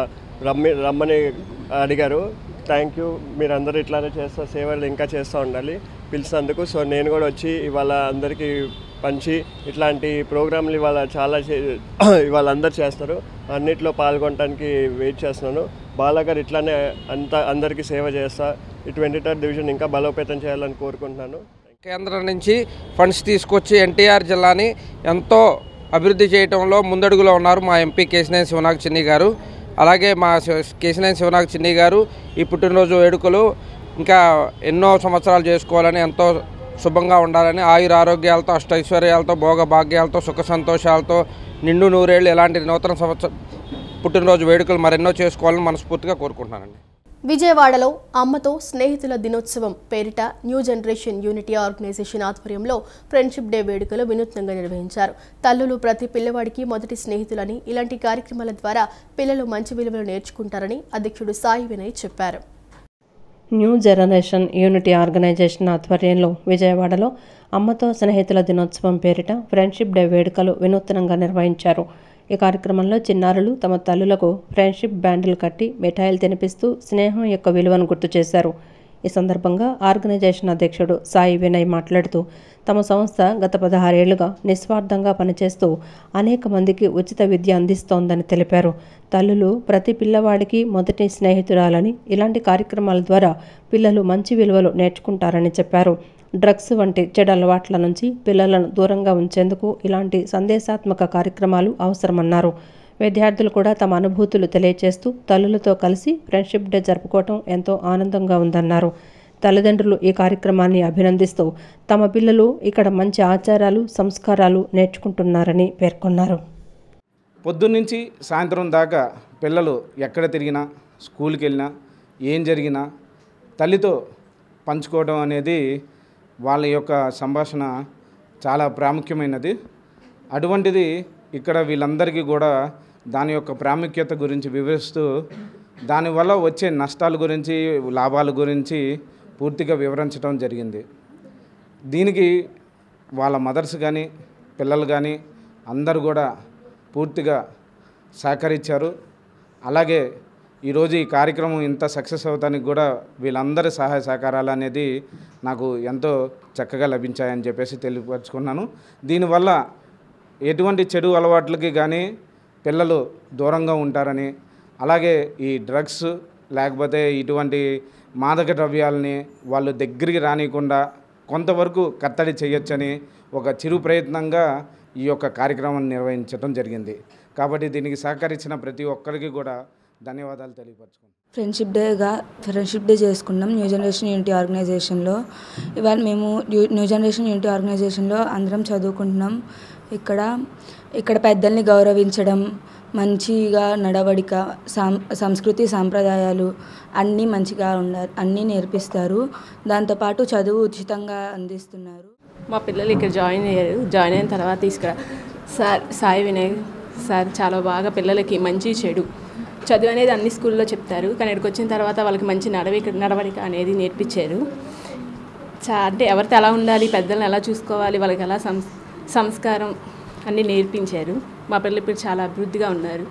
రమ్మని అడిగారు. థ్యాంక్ యూ, మీరందరూ ఇట్లానే చేస్తా, సేవలు ఇంకా చేస్తూ ఉండాలి పిలిచినందుకు. సో నేను కూడా వచ్చి ఇవాళ అందరికీ పంచి ఇట్లాంటి ప్రోగ్రాంలు ఇవాళ చాలా ఇవాళ అందరు చేస్తారు, అన్నిట్లో పాల్గొనడానికి వెయిట్ చేస్తున్నాను. బాలాగారు ఇట్లానే అందరికీ సేవ చేస్తా, ఈ 23rd డివిజన్ ఇంకా బలోపేతం చేయాలని కోరుకుంటున్నాను. కేంద్రం నుంచి ఫండ్స్ తీసుకొచ్చి ఎన్టీఆర్ జిల్లాని ఎంతో అభివృద్ధి చేయడంలో ముందడుగులో ఉన్నారు మా ఎంపీ కేశినేని శివనాథ్ చిన్ని గారు. అలాగే మా కేశినేని శివనాథ్ చిన్ని గారు ఈ పుట్టినరోజు వేడుకలు ఇంకా ఎన్నో సంవత్సరాలు చేసుకోవాలని, ఎంతో శుభంగా ఉండాలని, ఆయుర ఆరోగ్యాలతో, అష్టైశ్వర్యాలతో, భోగ భాగ్యాలతో, సుఖ సంతోషాలతో నిండు నూరేళ్ళు ఇలాంటి నూతన సంవత్సరం పుట్టినరోజు వేడుకలు మరెన్నో చేసుకోవాలని మనస్ఫూర్తిగా కోరుకుంటున్నానండి. విజయవాడలో అమ్మతో స్నేహితుల దినోత్సవం పేరిట న్యూ జనరేషన్ యూనిటీ ఆర్గనైజేషన్ ఆధ్వర్యంలో ఫ్రెండ్షిప్ డే వేడుకలు వినూత్నంగా నిర్వహించారు. తల్లులు ప్రతి పిల్లవాడికి మొదటి స్నేహితులని, ఇలాంటి కార్యక్రమాల ద్వారా పిల్లలు మంచి విలువలు నేర్చుకుంటారని అధ్యక్షుడు సాయి వినయ్ చెప్పారు. న్యూ జనరేషన్ యూనిటీ ఆర్గనైజేషన్ ఆధ్వర్యంలో విజయవాడలో అమ్మతో స్నేహితుల దినోత్సవం పేరిట ఫ్రెండ్షిప్ డే వేడుకలు వినూత్నంగా నిర్వహించారు. ఈ కార్యక్రమంలో చిన్నారులు తమ తల్లులకు ఫ్రెండ్షిప్ బ్యాండ్లు కట్టి మిఠాయిలు తినిపిస్తూ స్నేహం యొక్క విలువను గుర్తు చేశారు. ఈ సందర్భంగా ఆర్గనైజేషన్ అధ్యక్షుడు సాయి వినయ్ మాట్లాడుతూ తమ సంస్థ గత 16 ఏళ్లుగా నిస్వార్థంగా పనిచేస్తూ అనేక మందికి ఉచిత విద్య అందిస్తోందని తెలిపారు. తల్లులు ప్రతి పిల్లవాడికి మొదటి స్నేహితురాలని, ఇలాంటి కార్యక్రమాల ద్వారా పిల్లలు మంచి విలువలు నేర్చుకుంటారని చెప్పారు. డ్రగ్స్ వంటి చెడు అలవాట్ల నుంచి పిల్లలను దూరంగా ఉంచేందుకు ఇలాంటి సందేశాత్మక కార్యక్రమాలు అవసరమన్నారు. విద్యార్థులు కూడా తమ అనుభూతులు తెలియచేస్తూ తల్లులతో కలిసి ఫ్రెండ్షిప్ డే జరుపుకోవటం ఎంతో ఆనందంగా ఉందన్నారు. తల్లిదండ్రులు ఈ కార్యక్రమాన్ని అభినందిస్తూ తమ పిల్లలు ఇక్కడ మంచి ఆచారాలు, సంస్కారాలు నేర్చుకుంటున్నారని పేర్కొన్నారు. పొద్దున్నుంచి సాయంత్రం దాకా పిల్లలు ఎక్కడ తిరిగినా, స్కూల్కి వెళ్ళినా, ఏం జరిగినా తల్లితో పంచుకోవడం అనేది వాళ్ళ యొక్క సంభాషణ చాలా ప్రాముఖ్యమైనది. అటువంటిది ఇక్కడ వీళ్ళందరికీ కూడా దాని యొక్క ప్రాముఖ్యత గురించి వివరిస్తూ దానివల్ల వచ్చే నష్టాల గురించి, లాభాల గురించి పూర్తిగా వివరించడం జరిగింది. దీనికి వాళ్ళ మదర్స్ కానీ, పిల్లలు కానీ అందరూ కూడా పూర్తిగా సహకరించారు. అలాగే ఈరోజు ఈ కార్యక్రమం ఇంత సక్సెస్ అవడానికి కూడా వీళ్ళందరి సహాయ సహకారాలు అనేది నాకు ఎంతో చక్కగా లభించాయని చెప్పేసి తెలియపరుచుకున్నాను. దీనివల్ల ఎటువంటి చెడు అలవాట్లకి కానీ పిల్లలు దూరంగా ఉంటారని, అలాగే ఈ డ్రగ్స్ లేకపోతే ఇటువంటి మాదక ద్రవ్యాలని వాళ్ళు దగ్గరికి రానియకుండా కొంతవరకు కట్టడి చేయొచ్చని ఒక చిరు ప్రయత్నంగా ఈ యొక్క కార్యక్రమాన్ని నిర్వహించడం జరిగింది. కాబట్టి దీనికి సహకరించిన ప్రతి ఒక్కరికి కూడా ధన్యవాదాలు తెలియపరచుకుంటాం. ఫ్రెండ్షిప్ డే చేసుకున్నాం న్యూ జనరేషన్ యూనిటీ ఆర్గనైజేషన్లో. ఇవాళ మేము న్యూ జనరేషన్ యూనిటీ ఆర్గనైజేషన్లో అందరం చదువుకుంటున్నాం. ఇక్కడ పెద్దల్ని గౌరవించడం, మంచిగా నడవడిక, సంస్కృతి సాంప్రదాయాలు అన్నీ మంచిగా ఉండాలి, అన్నీ నేర్పిస్తారు. దాంతోపాటు చదువు ఉచితంగా అందిస్తున్నారు. మా పిల్లలు ఇక్కడ జాయిన్ అయిన తర్వాత సాయి వినయ్ సార్ చాలా బాగా పిల్లలకి మంచి చెడు చదువు అనేది అన్ని స్కూల్లో చెప్తారు, కానీ ఇక్కడికి వచ్చిన తర్వాత వాళ్ళకి మంచి నడవడిక అనేది నేర్పించారు. అంటే ఎవరితో ఎలా ఉండాలి, పెద్దలను ఎలా చూసుకోవాలి, వాళ్ళకి ఎలా సంస్కారం అన్నీ నేర్పించారు. మా పిల్లలు ఇప్పుడు చాలా అభివృద్ధిగా ఉన్నారు.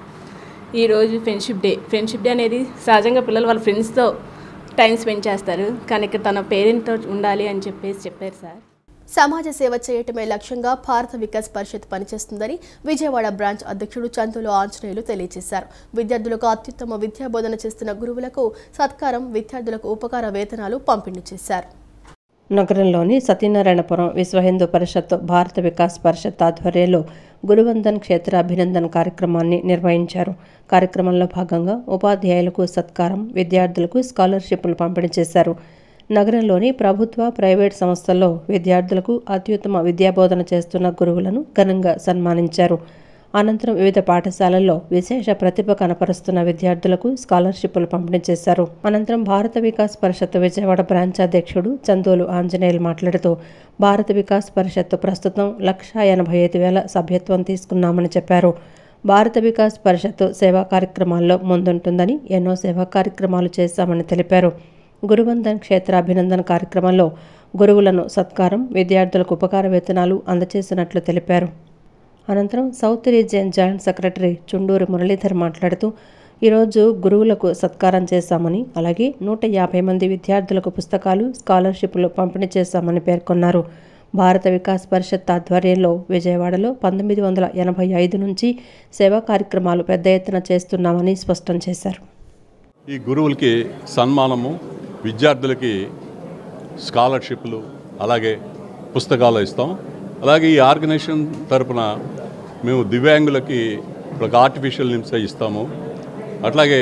ఈరోజు ఫ్రెండ్షిప్ డే అనేది సహజంగా పిల్లలు వాళ్ళ ఫ్రెండ్స్తో టైం స్పెండ్ చేస్తారు, కానీ ఇక్కడ తన పేరెంట్తో ఉండాలి అని చెప్పారు సార్. సమాజ సేవ చేయటమే లక్ష్యంగా భారత వికాస్ పరిషత్ పనిచేస్తుందని విజయవాడ బ్రాంచ్ అధ్యక్షుడు చందులు ఆంజనేయులు తెలియజేశారు. విద్యార్థులకు అత్యుత్తమ విద్యాబోధన చేస్తున్న గురువులకు సత్కారం, విద్యార్థులకు ఉపకార వేతనాలు పంపిణీ చేశారు. నగరంలోని సత్యనారాయణపురం విశ్వ హిందూ పరిషత్ భారత వికాస్ పరిషత్ ఆధ్వర్యంలో గురువందన్ క్షేత్ర అభినందన కార్యక్రమాన్ని నిర్వహించారు. కార్యక్రమంలో భాగంగా ఉపాధ్యాయులకు సత్కారం, విద్యార్థులకు స్కాలర్షిప్లు పంపిణీ చేశారు. నగరంలోని ప్రభుత్వ, ప్రైవేట్ సంస్థల్లో విద్యార్థులకు అత్యుత్తమ విద్యాబోధన చేస్తున్న గురువులను ఘనంగా సన్మానించారు. అనంతరం వివిధ పాఠశాలల్లో విశేష ప్రతిభ కనపరుస్తున్న విద్యార్థులకు స్కాలర్షిప్లు పంపిణీ చేశారు. అనంతరం భారత వికాస్ పరిషత్ విజయవాడ బ్రాంచ్ అధ్యక్షుడు చందోలు ఆంజనేయులు మాట్లాడుతూ భారత వికాస్ పరిషత్ ప్రస్తుతం 185,000 సభ్యత్వం తీసుకున్నామని చెప్పారు. భారత వికాస్ పరిషత్ సేవా కార్యక్రమాల్లో ముందుంటుందని, ఎన్నో సేవా కార్యక్రమాలు చేశామని తెలిపారు. గురువందన్ క్షేత్ర అభినందన కార్యక్రమంలో గురువులను సత్కారం, విద్యార్థులకు ఉపకార వేతనాలు అందజేసినట్లు తెలిపారు. అనంతరం south region joint secretary Chunduru Muralidhar మాట్లాడుతూ ఈరోజు గురువులకు సత్కారం చేశామని, అలాగే 150 మంది విద్యార్థులకు పుస్తకాలు, స్కాలర్షిప్లు పంపిణీ చేశామని పేర్కొన్నారు. భారత వికాస్ పరిషత్ ఆధ్వర్యంలో విజయవాడలో 1985 నుంచి సేవా కార్యక్రమాలు పెద్ద ఎత్తున చేస్తున్నామని స్పష్టం చేశారు. ఈ గురువులకి సన్మానము, విద్యార్థులకి స్కాలర్షిప్లు, అలాగే పుస్తకాలు ఇస్తాం. అలాగే ఈ ఆర్గనైజేషన్ తరపున మేము దివ్యాంగులకి ఒక ఆర్టిఫిషియల్ లిమ్స్ ఇస్తాము. అట్లాగే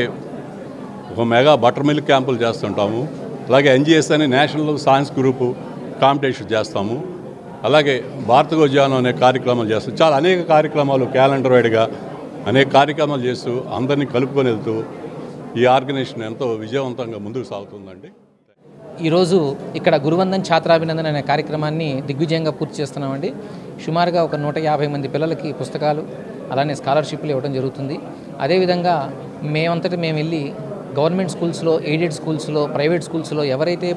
ఒక మెగా బటర్ మిల్క్ క్యాంపులు చేస్తుంటాము. అలాగే ఎన్జిఎస్ అనే నేషనల్ సైన్స్ గ్రూపు కాంపిటీషన్ చేస్తాము. అలాగే భారతగోజానం అనే కార్యక్రమాలు చేస్తాం. చాలా అనేక కార్యక్రమాలు క్యాలెండర్ వైడ్గా అనేక కార్యక్రమాలు చేస్తూ అందరినీ కలుపుకొని వెళ్తూ ఈ ఆర్గనైజేషన్ ఎంతో విజయవంతంగా ముందుకు సాగుతుందండి. ఈరోజు ఇక్కడ గురువందన్ ఛాత్రాభినందన అనే కార్యక్రమాన్ని దిగ్విజయంగా పూర్తి చేస్తున్నామండి. సుమారుగా ఒక 150 మంది పిల్లలకి పుస్తకాలు, అలానే స్కాలర్షిప్లు ఇవ్వడం జరుగుతుంది. అదేవిధంగా మేమంతటి మేము వెళ్ళి గవర్నమెంట్ స్కూల్స్లో, ఎయిడెడ్ స్కూల్స్లో, ప్రైవేట్ స్కూల్స్లో ఎవరైతే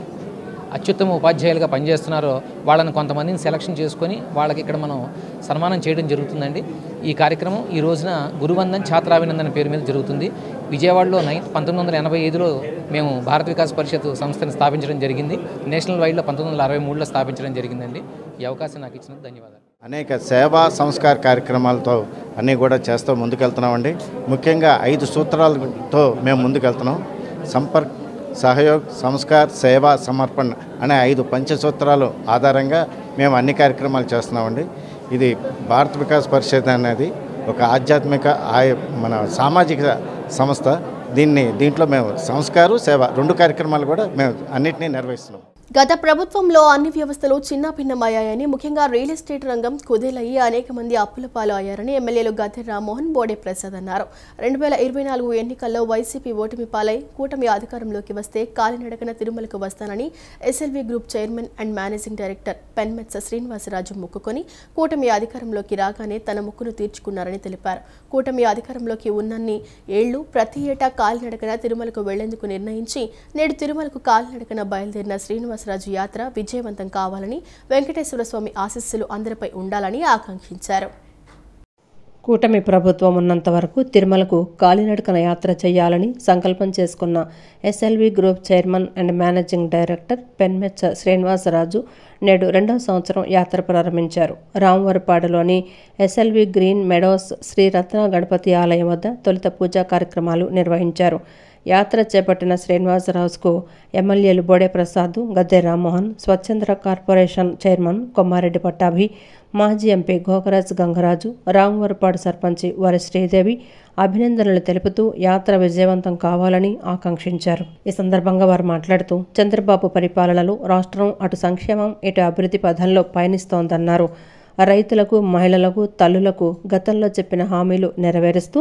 అత్యుత్తమ ఉపాధ్యాయులుగా పనిచేస్తున్నారో వాళ్ళని కొంతమందిని సెలక్షన్ చేసుకొని వాళ్ళకి ఇక్కడ మనం సన్మానం చేయడం జరుగుతుందండి. ఈ కార్యక్రమం ఈ రోజున గురువందన్ ఛాత్రాభినందన పేరు మీద జరుగుతుంది. విజయవాడలో 1985లో మేము భారత వికాస్ పరిషత్ సంస్థను స్థాపించడం జరిగింది. నేషనల్ వైడ్లో 1963లో స్థాపించడం జరిగిందండి. ఈ అవకాశం నాకు ఇచ్చినందుకు ధన్యవాదాలు. అనేక సేవా సంస్కార కార్యక్రమాలతో అన్నీ కూడా చేస్తూ ముందుకెళ్తున్నామండి. ముఖ్యంగా 5 సూత్రాలతో మేము ముందుకెళ్తున్నాం. సంపర్క్, సహయోగ్, సంస్కార్, సేవా, సమర్పణ అనే 5 పంచసూత్రాలు ఆధారంగా మేము అన్ని కార్యక్రమాలు చేస్తున్నామండి. ఇది భారత వికాస్ పరిషత్ అనేది ఒక ఆధ్యాత్మిక మన సామాజిక సంస్థ. దీంట్లో మేము సంస్కారం, సేవ 2 కార్యక్రమాలు కూడా మేము అన్నింటినీ నిర్వహిస్తున్నాం. గత ప్రభుత్వంలో అన్ని వ్యవస్థలు చిన్నాభిన్నమయ్యాయని, ముఖ్యంగా రియల్ ఎస్టేట్ రంగం కుదేలయ్యి అనేక మంది అప్పుల పాలు అయ్యారని ఎమ్మెల్యేలు గద్దె రామ్మోహన్, బోడే ప్రసాద్ అన్నారు. 2024 ఎన్నికల్లో వైసీపీ ఓటమి పాలై కూటమి అధికారంలోకి వస్తే కాలినడకన తిరుమలకు వస్తానని SLV group chairman and managing director Penmetsa Srinivasaraju మొక్కుకొని కూటమి అధికారంలోకి రాగానే తన మొక్కును తీర్చుకున్నారని తెలిపారు. కూటమి అధికారంలోకి ఉన్నన్ని ఏళ్లు ప్రతి ఏటా కాలినడకన తిరుమలకు వెళ్లేందుకు నిర్ణయించి నేడు తిరుమలకు కాలినడకన బయలుదేరిన శ్రీనివాసరాజు యాత్ర విజయవంతం కావాలని, వెంకటేశ్వర స్వామి ఆశీస్సులు అందరిపై ఉండాలని ఆకాంక్షించారు. కూటమి ప్రభుత్వం ఉన్నంత వరకు తిరుమలకు కాలినడకన యాత్ర చేయాలని సంకల్పం చేసుకున్న SLV group chairman and managing director Penmetsa Srinivasaraju నేడు 2వ సంవత్సరం యాత్ర ప్రారంభించారు. రామవరపాడులోని ఎస్ఎల్వి గ్రీన్ మెడోస్ శ్రీ రత్న గణపతి ఆలయం వద్ద తొలుత పూజా కార్యక్రమాలు నిర్వహించారు. యాత్ర చేపట్టిన శ్రీనివాసరాజుకు ఎమ్మెల్యేలు బోడే ప్రసాద్, గద్దె రామ్మోహన్, స్వచ్ఛంద కార్పొరేషన్ చైర్మన్ కొమ్మారెడ్డి పట్టాభి, మాజీ ఎంపీ గోకరాజ్ గంగరాజు, రామవరపాడు సర్పంచి వరి శ్రీదేవి అభినందనలు తెలుపుతూ యాత్ర విజయవంతం కావాలని ఆకాంక్షించారు. ఈ సందర్భంగా వారు మాట్లాడుతూ చంద్రబాబు పరిపాలనలో రాష్ట్రం అటు సంక్షేమం ఇటు అభివృద్ధి పథంలో పయనిస్తోందన్నారు. రైతులకు, మహిళలకు, తల్లులకు గతంలో చెప్పిన హామీలు నెరవేరుస్తూ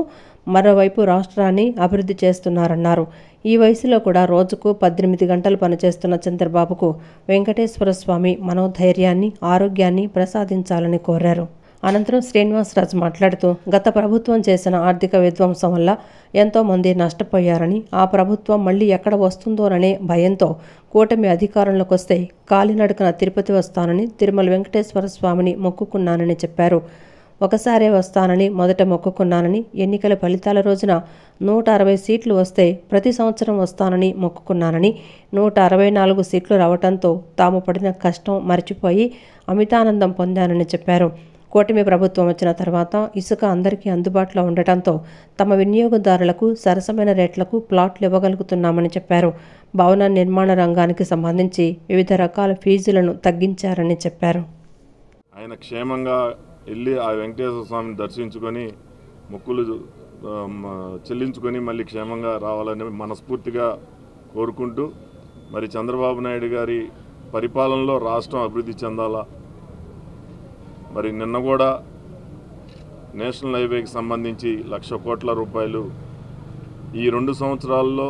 మరోవైపు రాష్ట్రాన్ని అభివృద్ధి చేస్తున్నారన్నారు. ఈ వయసులో కూడా రోజుకు 18 గంటలు పనిచేస్తున్న చంద్రబాబుకు వెంకటేశ్వర స్వామి మనోధైర్యాన్ని, ఆరోగ్యాన్ని ప్రసాదించాలని కోరారు. అనంతరం శ్రీనివాసరాజు మాట్లాడుతూ గత ప్రభుత్వం చేసిన ఆర్థిక విధ్వంసం వల్ల ఎంతో మంది నష్టపోయారని, ఆ ప్రభుత్వం మళ్ళీ ఎక్కడ వస్తుందోననే భయంతో కూటమి అధికారంలోకి వస్తే కాలినడకన తిరుపతి వస్తానని, తిరుమల వెంకటేశ్వర స్వామిని మొక్కుకున్నానని చెప్పారు. ఒకసారే వస్తానని మొదట మొక్కుకున్నానని, ఎన్నికల ఫలితాల రోజున 160 సీట్లు వస్తే ప్రతి సంవత్సరం వస్తానని మొక్కుకున్నానని, 164 సీట్లు రావడంతో తాము పడిన కష్టం మర్చిపోయి అమితానందం పొందానని చెప్పారు. కూటమి ప్రభుత్వం వచ్చిన తర్వాత ఇసుక అందరికీ అందుబాటులో ఉండటంతో తమ వినియోగదారులకు సరసమైన రేట్లకు ప్లాట్లు ఇవ్వగలుగుతున్నామని చెప్పారు. భవన నిర్మాణ రంగానికి సంబంధించి వివిధ రకాల ఫీజులను తగ్గించారని చెప్పారు. ఆయన క్షేమంగా వెళ్ళి ఆ వెంకటేశ్వర స్వామిని దర్శించుకొని మొక్కులు చెల్లించుకొని మళ్ళీ క్షేమంగా రావాలని మనస్ఫూర్తిగా కోరుకుంటూ, మరి చంద్రబాబు నాయుడు గారి పరిపాలనలో రాష్ట్రం అభివృద్ధి చెందాలా. మరి నిన్న కూడా నేషనల్ హైవేకి సంబంధించి 1,00,000 కోట్ల రూపాయలు ఈ 2 సంవత్సరాల్లో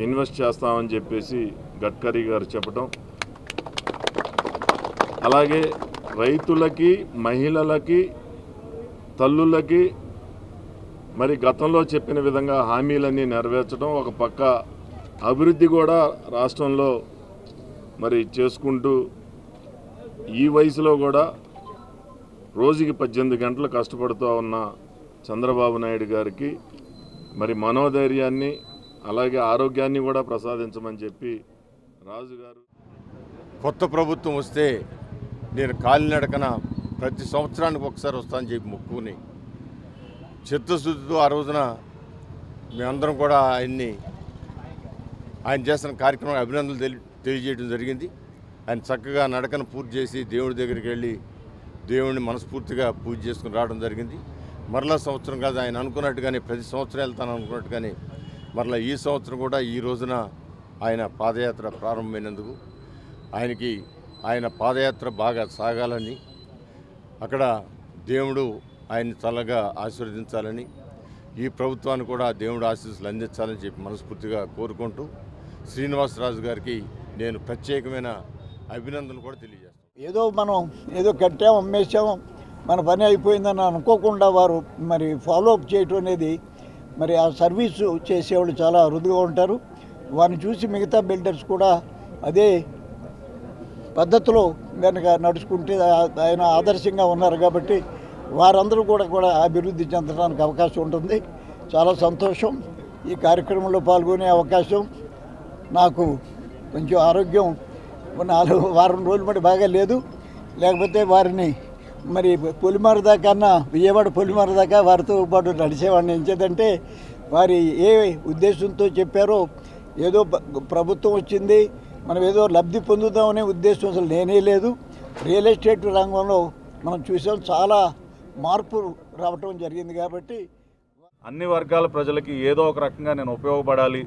ఇన్వెస్ట్ చేస్తామని చెప్పేసి గడ్కరీ గారు చెప్పడం, అలాగే రైతులకి, మహిళలకి, తల్లులకి మరి గతంలో చెప్పిన విధంగా హామీలన్నీ నెరవేర్చడం, ఒక పక్క అభివృద్ధి కూడా రాష్ట్రంలో మరి చేసుకుంటూ ఈ వయసులో కూడా రోజుకి 18 గంటలు కష్టపడుతూ ఉన్న చంద్రబాబు నాయుడు గారికి మరి మనోధైర్యాన్ని అలాగే ఆరోగ్యాన్ని కూడా ప్రసాదించమని చెప్పి రాజుగారు. కొత్త ప్రభుత్వం వస్తే నేను కాలినడకన ప్రతి సంవత్సరానికి ఒకసారి వస్తానని చెప్పి మొక్కుని చిత్తశుద్ధితో ఆ రోజున మేమందరం కూడా ఆయన చేసిన కార్యక్రమం అభినందనలు తెలియజేయడం జరిగింది. ఆయన చక్కగా నడకను పూర్తి చేసి దేవుడి దగ్గరికి వెళ్ళి దేవుడిని మనస్ఫూర్తిగా పూజ చేసుకుని రావడం జరిగింది. మరలా సంవత్సరం కాదు, ఆయన అనుకున్నట్టుగానే ప్రతి సంవత్సరం వెళ్తాను అనుకున్నట్టుగానే మరలా ఈ సంవత్సరం కూడా ఈ రోజున ఆయన పాదయాత్ర ప్రారంభమైనందుకు ఆయన పాదయాత్ర బాగా సాగాలని, అక్కడ దేవుడు ఆయన్ని చల్లగా ఆశీర్వదించాలని, ఈ ప్రభుత్వాన్ని కూడా దేవుడు ఆశీస్సులు అందించాలని చెప్పి మనస్ఫూర్తిగా కోరుకుంటూ శ్రీనివాసరాజు గారికి నేను ప్రత్యేకమైన అభినందనలు కూడా తెలియజేస్తాను. ఏదో కట్టాం, అమ్మేసాం, మన పని అయిపోయిందని అనుకోకుండా వారు మరి ఫాలోఅప్ చేయటం అనేది, మరి ఆ సర్వీసు చేసేవాళ్ళు చాలా అరుదుగా ఉంటారు. వారిని చూసి మిగతా బిల్డర్స్ కూడా అదే పద్ధతిలో కనుక నడుచుకుంటే ఆయన ఆదర్శంగా ఉన్నారు కాబట్టి వారందరూ కూడా అభివృద్ధి చెందడానికి అవకాశం ఉంటుంది. చాలా సంతోషం. ఈ కార్యక్రమంలో పాల్గొనే అవకాశం నాకు. కొంచెం ఆరోగ్యం 4 వారం రోజులు బట్టి బాగా లేదు, లేకపోతే వారిని మరి పొలిమారు దాకా విజయవాడ పొలిమారు దాకా వారితో పాటు నడిచేవాడిని. ఎంచేదంటే వారి ఏ ఉద్దేశంతో చెప్పారో, ఏదో ప్రభుత్వం వచ్చింది మనం ఏదో లబ్ధి పొందుదామనే ఉద్దేశం అసలు నేనే లేదు. రియల్ ఎస్టేట్ రంగంలో మనం చూసాం, చాలా మార్పు రావటం జరిగింది. కాబట్టి అన్ని వర్గాల ప్రజలకి ఏదో ఒక రకంగా నేను ఉపయోగపడాలి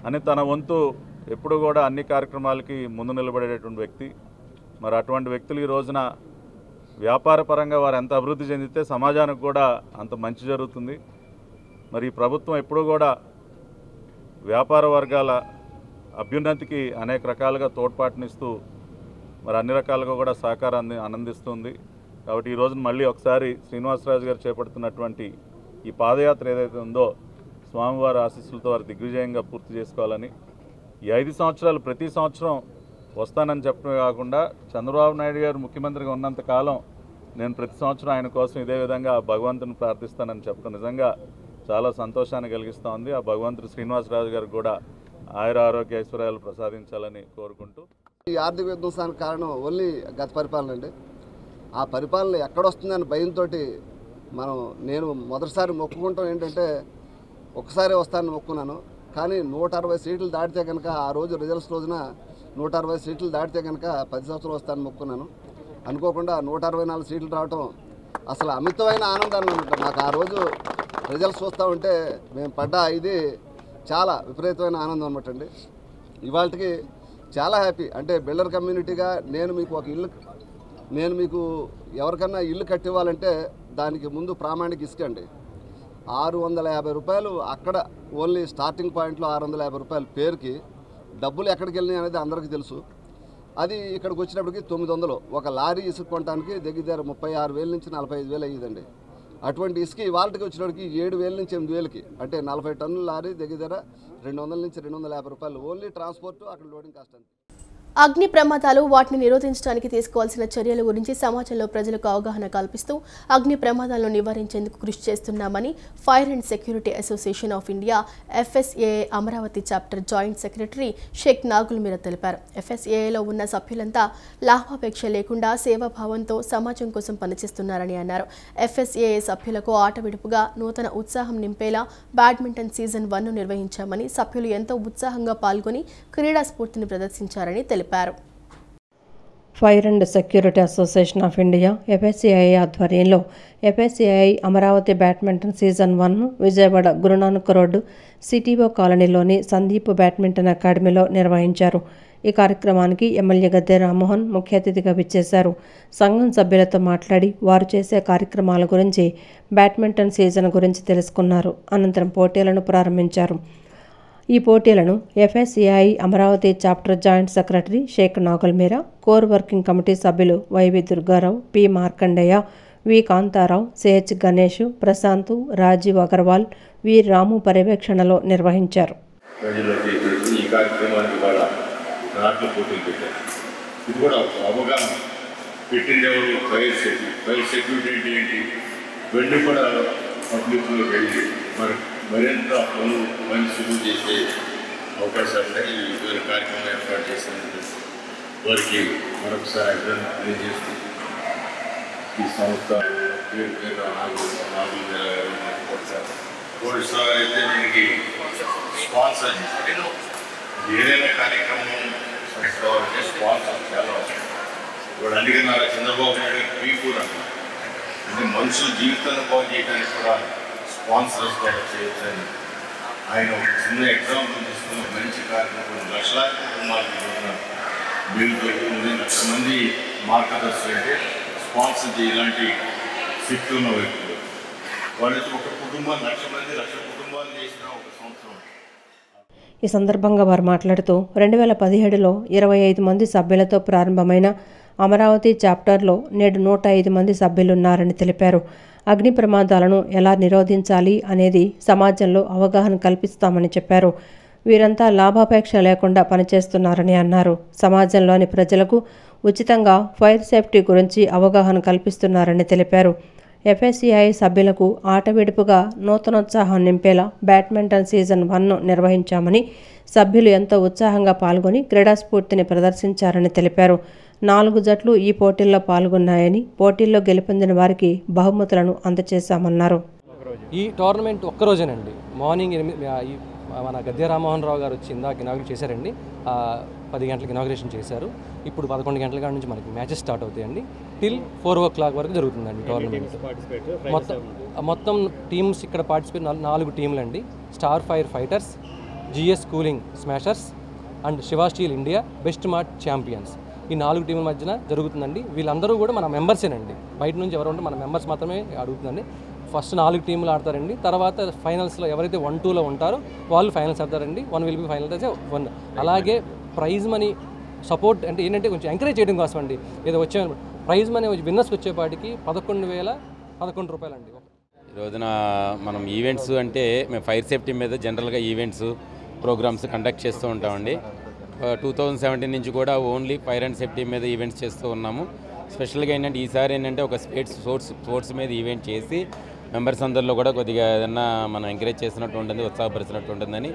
అని తన వంతు ఎప్పుడు కూడా అన్ని కార్యక్రమాలకి ముందు నిలబడేటటువంటి వ్యక్తి. మరి అటువంటి వ్యక్తులు ఈ రోజున వ్యాపార పరంగా వారు ఎంత అభివృద్ధి చెందితే సమాజానికి కూడా అంత మంచి జరుగుతుంది. మరి ఈ ప్రభుత్వం ఎప్పుడూ కూడా వ్యాపార వర్గాల అభ్యున్నతికి అనేక రకాలుగా తోడ్పాటునిస్తూ మరి అన్ని రకాలుగా కూడా సహకారాన్ని ఆనందిస్తుంది. కాబట్టి ఈ రోజున మళ్ళీ ఒకసారి శ్రీనివాసరాజు గారు చేపడుతున్నటువంటి ఈ పాదయాత్ర ఏదైతే ఉందో స్వామివారి ఆశీస్సులతో వారి దిగ్విజయంగా పూర్తి చేసుకోవాలని, ఈ 5 సంవత్సరాలు ప్రతి సంవత్సరం వస్తానని చెప్పడమే కాకుండా చంద్రబాబు నాయుడు గారు ముఖ్యమంత్రిగా ఉన్నంత కాలం నేను ప్రతి సంవత్సరం ఆయన కోసం ఇదే విధంగా భగవంతుని ప్రార్థిస్తానని చెప్పడం నిజంగా చాలా సంతోషాన్ని కలిగిస్తూ ఉంది. ఆ భగవంతుడు శ్రీనివాసరాజు గారికి కూడా ఆయురారోగ్య ఐశ్వర్యాలు ప్రసాదించాలని కోరుకుంటూ, ఈ ఆర్థిక విధ్వంసానికి కారణం ఓన్లీ గత పరిపాలన అండి. ఆ పరిపాలన ఎక్కడొస్తుందని భయంతో నేను మొదటిసారి మొక్కుకుంటాం ఏంటంటే, ఒకసారి వస్తానని మొక్కున్నాను. కానీ 160 సీట్లు దాటితే కనుక ఆ రోజు రిజల్ట్స్ రోజున 160 సీట్లు దాటితే కనుక 10 సంవత్సరాలు వస్తానని మొక్కున్నాను. అనుకోకుండా 164 సీట్లు రావటం అసలు అమితమైన ఆనందాన్ని ఉంటుంది. నాకు ఆ రోజు రిజల్ట్స్ వస్తూ ఉంటే మేము పడ్డ ఇది చాలా విపరీతమైన ఆనందం అనమాట అండి. ఇవాళకి చాలా హ్యాపీ. అంటే బిల్డర్ కమ్యూనిటీగా నేను మీకు ఎవరికన్నా ఇల్లు కట్టివ్వాలంటే దానికి ముందు ప్రామాణిక ఇసుక అండి. 650 రూపాయలు అక్కడ ఓన్లీ స్టార్టింగ్ పాయింట్లో 650 రూపాయలు పేరుకి డబ్బులు ఎక్కడికి వెళ్ళినాయి అనేది అందరికీ తెలుసు. అది ఇక్కడికి వచ్చినప్పటికి 900 ఒక లారీ ఇసుక కొనడానికి దగ్గర 36,000 నుంచి 45,000 అయ్యిందండి. అటువంటి ఇసుక ఇవాళకి వచ్చినప్పటికి 7,000 నుంచి 8,000కి అంటే 40 టన్నుల లారీ దగ్గర 200 నుంచి 250 రూపాయలు ఓన్లీ ట్రాన్స్పోర్ట్, అక్కడ లోడింగ్ కాస్ట్ అండి. అగ్ని ప్రమాదాలు వాటిని నిరోధించడానికి తీసుకోవాల్సిన చర్యల గురించి సమాజంలో ప్రజలకు అవగాహన కల్పిస్తూ అగ్ని ప్రమాదాలను నివారించేందుకు కృషి చేస్తున్నామని fire and security association of India FSAA Amaravati chapter joint secretary Shaik Nagul Meera తెలిపారు. FSAAలో ఉన్న సభ్యులంతా లాభాపేక్ష లేకుండా సేవాభావంతో సమాజం కోసం పనిచేస్తున్నారని అన్నారు. FSAA సభ్యులకు ఆట విడుపుగా నూతన ఉత్సాహం నింపేలా బ్యాడ్మింటన్ సీజన్ 1 నిర్వహించామని, సభ్యులు ఎంతో ఉత్సాహంగా పాల్గొని క్రీడా స్ఫూర్తిని ప్రదర్శించారని తెలిపారు. Fire and security association of India FSAA ఆధ్వర్యంలో FSAA Amaravati badminton season 1 Vijayawada Guru Nanak road CTO కాలనీలోని సందీప్ బ్యాడ్మింటన్ అకాడమీలో నిర్వహించారు. ఈ కార్యక్రమానికి ఎమ్మెల్యే గద్దె రామ్మోహన్ ముఖ్య అతిథిగా విచ్చేశారు. సంఘం సభ్యులతో మాట్లాడి వారు చేసే కార్యక్రమాల గురించి, బ్యాడ్మింటన్ సీజన్ గురించి తెలుసుకున్నారు. అనంతరం పోటీలను ప్రారంభించారు. ఈ పోటీలను FSAA Amaravati chapter joint secretary Shaik Nagul Meera, core working committee సభ్యులు YV Durgarao, P Markandeya, V Kantharao, CH Ganesh, Prashanth, Rajiv Agarwal, V Ramu పర్యవేక్షణలో నిర్వహించారు. ఈ కార్యక్రమానికి కూడా నాట్ల పోటీలు పెట్టారు. ఇది కూడా అవగాహన పెట్టింది ఎవరు? ఫైర్ సెక్యూరిటీ అంటే ఏంటి? వెళ్ళి కూడా పబ్లిక్లో వెళ్ళి మరింత పనులు సులువు చేసే అవకాశాలు ఈ కార్యక్రమం ఏర్పాటు చేసినందుకు వారికి మరొకసారి అభినందన తెలియజేస్తూ ఈ సంస్థ పేరు నాగుల్ మీరా గారు కోటేశ్వర గారు అయితే దీనికి స్పాన్సర్ చేస్తారు. ఏదైనా కార్యక్రమం సంస్థ స్పాన్సర్ చాలా అవసరం. ఇప్పుడు అందుకే నారా చంద్రబాబు నాయుడు పీపూర్ అన్నారు. అంటే మనుషుల జీవితాన్ని బాగు చేయడానికి కూడా స్పాన్సర్స్ కూడా చేయొచ్చని ఆయన ఒక చిన్న ఎగ్జాంపుల్ తీసుకున్న మంచి కార్యక్రమం. లక్షలాది కుటుంబాలకు బిల్లు పెట్టుకుంది. 1,00,000 మంది మార్గదర్శులు అంటే స్పాన్సర్ ఇలాంటి శక్తి ఉన్న వ్యక్తులు. వాళ్ళకి ఒక కుటుంబం 1,00,000 మంది 1,00,000 కుటుంబాలు చేసిన ఒక సంవత్సరం. ఈ సందర్భంగా వారు మాట్లాడుతూ 2017లో 25 మంది సభ్యులతో ప్రారంభమైన అమరావతి చాప్టర్లో నేడు 105 మంది సభ్యులున్నారని తెలిపారు. అగ్ని ప్రమాదాలను ఎలా నిరోధించాలి అనేది సమాజంలో అవగాహన కల్పిస్తామని చెప్పారు. వీరంతా లాభాపేక్ష లేకుండా పనిచేస్తున్నారని అన్నారు. సమాజంలోని ప్రజలకు ఉచితంగా ఫైర్ సేఫ్టీ గురించి అవగాహన కల్పిస్తున్నారని తెలిపారు. FSAA సభ్యులకు ఆట విడుపుగా నూతనోత్సాహం నింపేలా బ్యాడ్మింటన్ సీజన్ 1 నిర్వహించామని, సభ్యులు ఎంతో ఉత్సాహంగా పాల్గొని క్రీడాస్ఫూర్తిని ప్రదర్శించారని తెలిపారు. 4 జట్లు ఈ పోటీల్లో పాల్గొన్నాయని, పోటీల్లో గెలుపొందిన వారికి బహుమతులను అందజేశామన్నారు. ఈ టోర్నమెంట్ ఒక్కరోజేనండి. మార్నింగ్ 8 మన గద్దె రామ్మోహన్ రావు గారు వచ్చి ఇందాక ఇనాగ్రేట్ చేశారండి. 10 గంటలకు ఇనాగ్రేషన్ చేశారు. ఇప్పుడు 11 గంటల కాడ నుంచి మనకి మ్యాచెస్ స్టార్ట్ అవుతాయండి. టిల్ 4 o'clock వరకు జరుగుతుందండి టోర్నమెంట్. మొత్తం టీమ్స్ ఇక్కడ పార్టిసిపేట్ 4 టీంలు అండి. Star fire fighters, GS cooling smashers and Shiva steel India best mart champions. ఈ 4 టీముల మధ్యన జరుగుతుందండి. వీళ్ళందరూ కూడా మన మెంబర్సేనండి. బయట నుంచి ఎవరు ఉంటే మన మెంబర్స్ మాత్రమే అడుగుతుందండి. ఫస్ట్ 4 టీములు ఆడతారండి. తర్వాత ఫైనల్స్లో ఎవరైతే 1-2లో ఉంటారో వాళ్ళు ఫైనల్స్ ఆడతారండి. 1 విల్ బి ఫైనల్ అయితే 1. అలాగే ప్రైజ్ మనీ సపోర్ట్ అంటే ఏంటంటే కొంచెం ఎంకరేజ్ చేయడం కోసం అండి. ఏదో వచ్చే ప్రైజ్ మనీ విన్నర్స్కి వచ్చేపాటికి 11,011 రూపాయలండి. ఈ రోజున మనం ఈవెంట్స్ అంటే మేము ఫైర్ సేఫ్టీ మీద జనరల్గా ఈవెంట్స్ ప్రోగ్రామ్స్ కండక్ట్ చేస్తూ ఉంటామండి. 2017 నుంచి కూడా ఓన్లీ ఫైర్ అండ్ సేఫ్టీ మీద ఈవెంట్స్ చేస్తూ ఉన్నాము. స్పెషల్గా ఏంటంటే ఈసారి ఏంటంటే ఒక స్పోర్ట్స్ మీద ఈవెంట్ చేసి మెంబర్స్ అందరిలో కూడా కొద్దిగా ఏదన్నా మనం ఎంకరేజ్ చేసినట్టు ఉంటుంది, ఉత్సాహపరిచినట్టు ఉంటుందని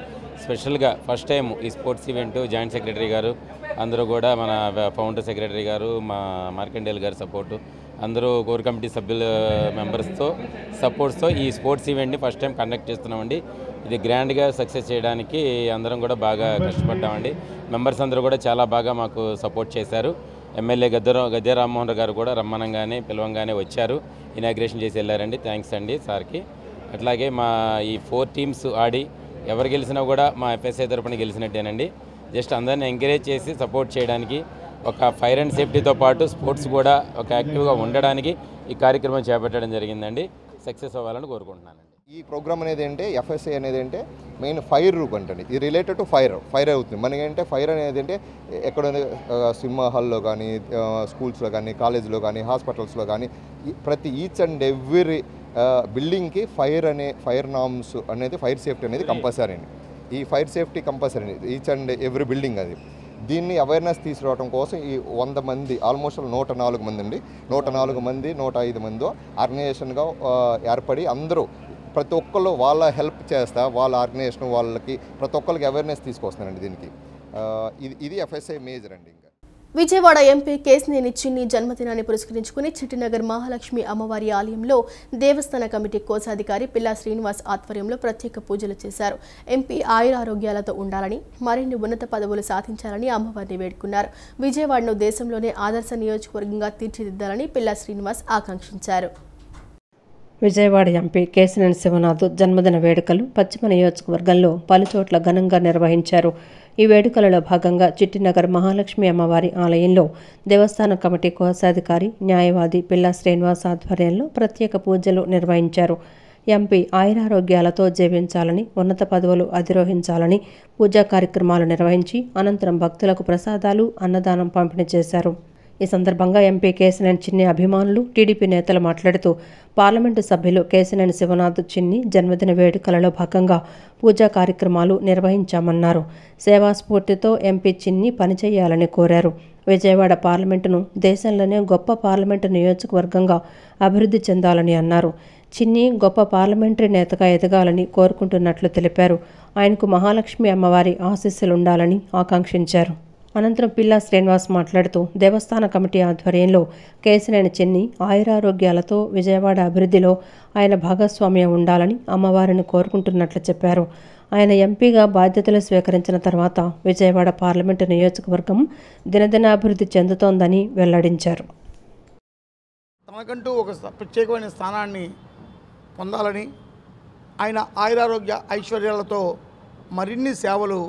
స్పెషల్గా ఫస్ట్ టైం ఈ స్పోర్ట్స్ ఈవెంట్ జాయింట్ సెక్రటరీ గారు అందరూ కూడా మన ఫౌండర్ సెక్రటరీ గారు, మా మార్కండేల్ గారు సపోర్టు, అందరూ కోర్ కమిటీ సభ్యుల మెంబర్స్తో సపోర్ట్స్తో ఈ స్పోర్ట్స్ ఈవెంట్ని ఫస్ట్ టైం కండక్ట్ చేస్తున్నామండి. ఇది గ్రాండ్గా సక్సెస్ చేయడానికి అందరం కూడా బాగా కష్టపడ్డామండి. మెంబర్స్ అందరూ కూడా చాలా బాగా మాకు సపోర్ట్ చేశారు. ఎమ్మెల్యే గద్దె రామ్మోహన్ రావు గారు కూడా రమ్మనంగానే పిలవంగానే వచ్చారు, ఇనాగ్రేషన్ చేసి వెళ్ళారండి. థ్యాంక్స్ అండి సార్కి. అట్లాగే మా ఈ 4 టీమ్స్ ఆడి ఎవరు గెలిచినా కూడా మా ఎఫ్ఎస్ఐ తరపున గెలిచినట్టేనండి. జస్ట్ అందరిని ఎంకరేజ్ చేసి సపోర్ట్ చేయడానికి, ఒక ఫైర్ అండ్ సేఫ్టీతో పాటు స్పోర్ట్స్ కూడా ఒక యాక్టివ్గా ఉండడానికి ఈ కార్యక్రమం చేపట్టడం జరిగిందండి. సక్సెస్ అవ్వాలని కోరుకుంటున్నానండి. ఈ ప్రోగ్రామ్ అనేది అంటే ఎఫ్ఎస్ఐ అనేది అంటే మెయిన్ ఫైర్ రూప్ అంటే ఇది రిలేటెడ్ టు ఫైర్ అవుతుంది. మనకంటే ఫైర్ అనేది అంటే ఎక్కడ సినిమా హాల్లో కానీ, స్కూల్స్లో కానీ, కాలేజ్లో కానీ, హాస్పిటల్స్లో కానీ ప్రతి ఈచ్ అండ్ ఎవ్రీ బిల్డింగ్కి ఫైర్ నామ్స్ అనేది, ఫైర్ సేఫ్టీ అనేది కంపల్సరీ అండి. ఈ fire safety compulsory each and every building. అది దీన్ని అవేర్నెస్ తీసుకురావడం కోసం ఈ 100 మంది ఆల్మోస్ట్ 104 మంది అండి, 104 మంది 105 మంది ఆర్గనైజేషన్గా ఏర్పడి అందరూ ప్రతి ఒక్కళ్ళు వాళ్ళ హెల్ప్ చేస్తా, వాళ్ళ ఆర్గనైజేషన్ వాళ్ళకి ప్రతి ఒక్కరికి అవేర్నెస్ తీసుకొస్తున్నారండి. దీనికి ఇది ఎఫ్ఎస్ఐ మేజర్ అండి. విజయవాడ ఎంపీ కేశినేని చిన్ని జన్మదినాన్ని పురస్కరించుకుని చిట్టినగర్ మహాలక్ష్మి అమ్మవారి ఆలయంలో దేవస్థాన కమిటీ కోశాధికారి పిల్లా శ్రీనివాస్ ఆధ్వర్యంలో ప్రత్యేక పూజలు చేశారు. ఎంపీ ఆయురారోగ్యాలతో ఉండాలని, మరిన్ని ఉన్నత పదవులు సాధించాలని అమ్మవారిని వేడుకున్నారు. విజయవాడను దేశంలోనే ఆదర్శ నియోజకవర్గంగా తీర్చిదిద్దాలని పిల్లా శ్రీనివాస్ ఆకాంక్షించారు. విజయవాడ ఎంపీ కేశినేని శివనాథ్ జన్మదిన వేడుకలు పశ్చిమ నియోజకవర్గంలో పలుచోట్ల ఘనంగా నిర్వహించారు. ఈ వేడుకలలో భాగంగా చిట్టినగర్ మహాలక్ష్మి అమ్మవారి ఆలయంలో దేవస్థాన కమిటీ కోశాధికారి న్యాయవాది పిల్లా శ్రీనివాస్ ఆధ్వర్యంలో ప్రత్యేక పూజలు నిర్వహించారు. ఎంపీ ఆయురారోగ్యాలతో జీవించాలని, ఉన్నత పదవులు అధిరోహించాలని పూజా కార్యక్రమాలు నిర్వహించి అనంతరం భక్తులకు ప్రసాదాలు, అన్నదానం పంపిణీ చేశారు. ఈ సందర్భంగా ఎంపీ కేశినేని చిన్ని అభిమానులు, టీడీపీ నేతలు మాట్లాడుతూ పార్లమెంటు సభ్యులు కేశినేని శివనాథ్ చిన్ని జన్మదిన వేడుకలలో భాగంగా పూజా కార్యక్రమాలు నిర్వహించామన్నారు. సేవాస్ఫూర్తితో ఎంపీ చిన్ని పనిచేయాలని కోరారు. విజయవాడ పార్లమెంటును దేశంలోనే గొప్ప పార్లమెంటు నియోజకవర్గంగా అభివృద్ధి చెందాలని అన్నారు. చిన్ని గొప్ప పార్లమెంటరీ నేతగా ఎదగాలని కోరుకుంటున్నట్లు తెలిపారు. ఆయనకు మహాలక్ష్మి అమ్మవారి ఆశీస్సులుండాలని ఆకాంక్షించారు. అనంతరం పిల్లా శ్రీనివాస్ మాట్లాడుతూ దేవస్థాన కమిటీ ఆధ్వర్యంలో కేశినేని చిన్ని ఆయురారోగ్యాలతో విజయవాడ అభివృద్ధిలో ఆయన భాగస్వామ్యం ఉండాలని అమ్మవారిని కోరుకుంటున్నట్లు చెప్పారు. ఆయన ఎంపీగా బాధ్యతలు స్వీకరించిన తర్వాత విజయవాడ పార్లమెంటు నియోజకవర్గం దినదినాభివృద్ధి చెందుతోందని వెల్లడించారు. తనకంటూ ఒక ప్రత్యేకమైన స్థానాన్ని పొందాలని, ఆయన ఆయురారోగ్య ఐశ్వర్యాలతో మరిన్ని సేవలు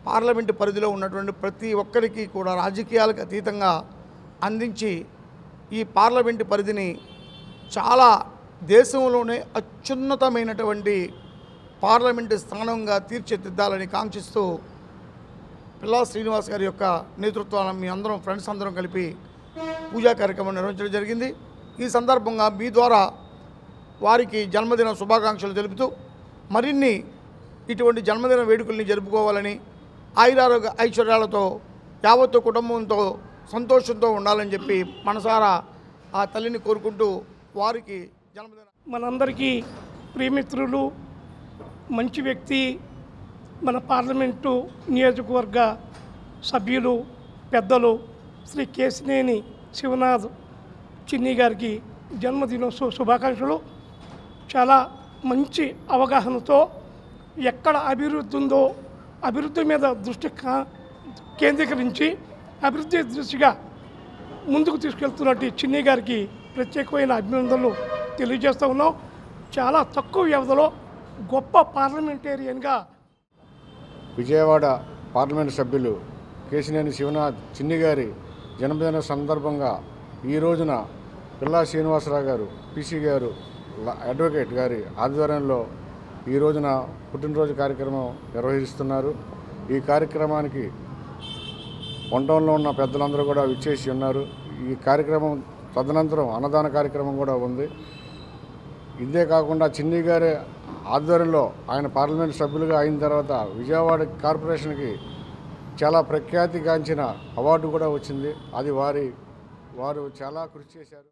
పార్లమెంటు పరిధిలో ఉన్నటువంటి ప్రతి ఒక్కరికి కూడా రాజకీయాలకు అతీతంగా అందించి ఈ పార్లమెంటు పరిధిని చాలా దేశంలోనే అత్యున్నతమైనటువంటి పార్లమెంటు స్థానంగా తీర్చిదిద్దాలని కాంక్షిస్తూ పిల్లా శ్రీనివాస్ గారి యొక్క నేతృత్వాన్ని మీ అందరం ఫ్రెండ్స్ అందరం కలిపి పూజా కార్యక్రమం నిర్వహించడం జరిగింది. ఈ సందర్భంగా మీ ద్వారా వారికి జన్మదిన శుభాకాంక్షలు తెలుపుతూ మరిన్ని ఇటువంటి జన్మదిన వేడుకల్ని జరుపుకోవాలని, ఆయురారోగ్య ఐశ్వర్యాలతో యావత్తు కుటుంబంతో సంతోషంతో ఉండాలని చెప్పి మనసారా ఆ తల్లిని కోరుకుంటూ వారికి జన్మదిన. మనందరికీ ప్రియమిత్రులు, మంచి వ్యక్తి, మన పార్లమెంటు నియోజకవర్గ సభ్యులు, పెద్దలు శ్రీ కేశినేని శివనాథ్ చిన్ని గారికి జన్మదినోత్సవ శుభాకాంక్షలు. చాలా మంచి అవగాహనతో ఎక్కడ అభివృద్ధి ఉందో అభివృద్ధి మీద దృష్టి కేంద్రీకరించి అభివృద్ధి దృష్టిగా ముందుకు తీసుకెళ్తున్నట్టు చిన్ని గారికి ప్రత్యేకమైన అభినందనలు తెలియజేస్తూ ఉన్నాం. చాలా తక్కువ వ్యవధిలో గొప్ప పార్లమెంటేరియన్గా విజయవాడ పార్లమెంటు సభ్యులు కేశినేని శివనాథ్ చిన్ని గారి జన్మదిన సందర్భంగా ఈ రోజున పిల్లా శ్రీనివాసరావు గారు, పీసీ గారు, అడ్వకేట్ గారి ఆధ్వర్యంలో ఈ రోజున పుట్టినరోజు కార్యక్రమం నిర్వహిస్తున్నారు. ఈ కార్యక్రమానికి వంటంలో ఉన్న పెద్దలందరూ కూడా విచ్చేసి ఉన్నారు. ఈ కార్యక్రమం తదనంతరం అన్నదాన కార్యక్రమం కూడా ఉంది. ఇదే కాకుండా చిన్ని గారి ఆధ్వర్యంలో ఆయన పార్లమెంట్ సభ్యులుగా అయిన తర్వాత విజయవాడ కార్పొరేషన్కి చాలా ప్రఖ్యాతిగాంచిన అవార్డు కూడా వచ్చింది. అది వారు చాలా కృషి చేశారు.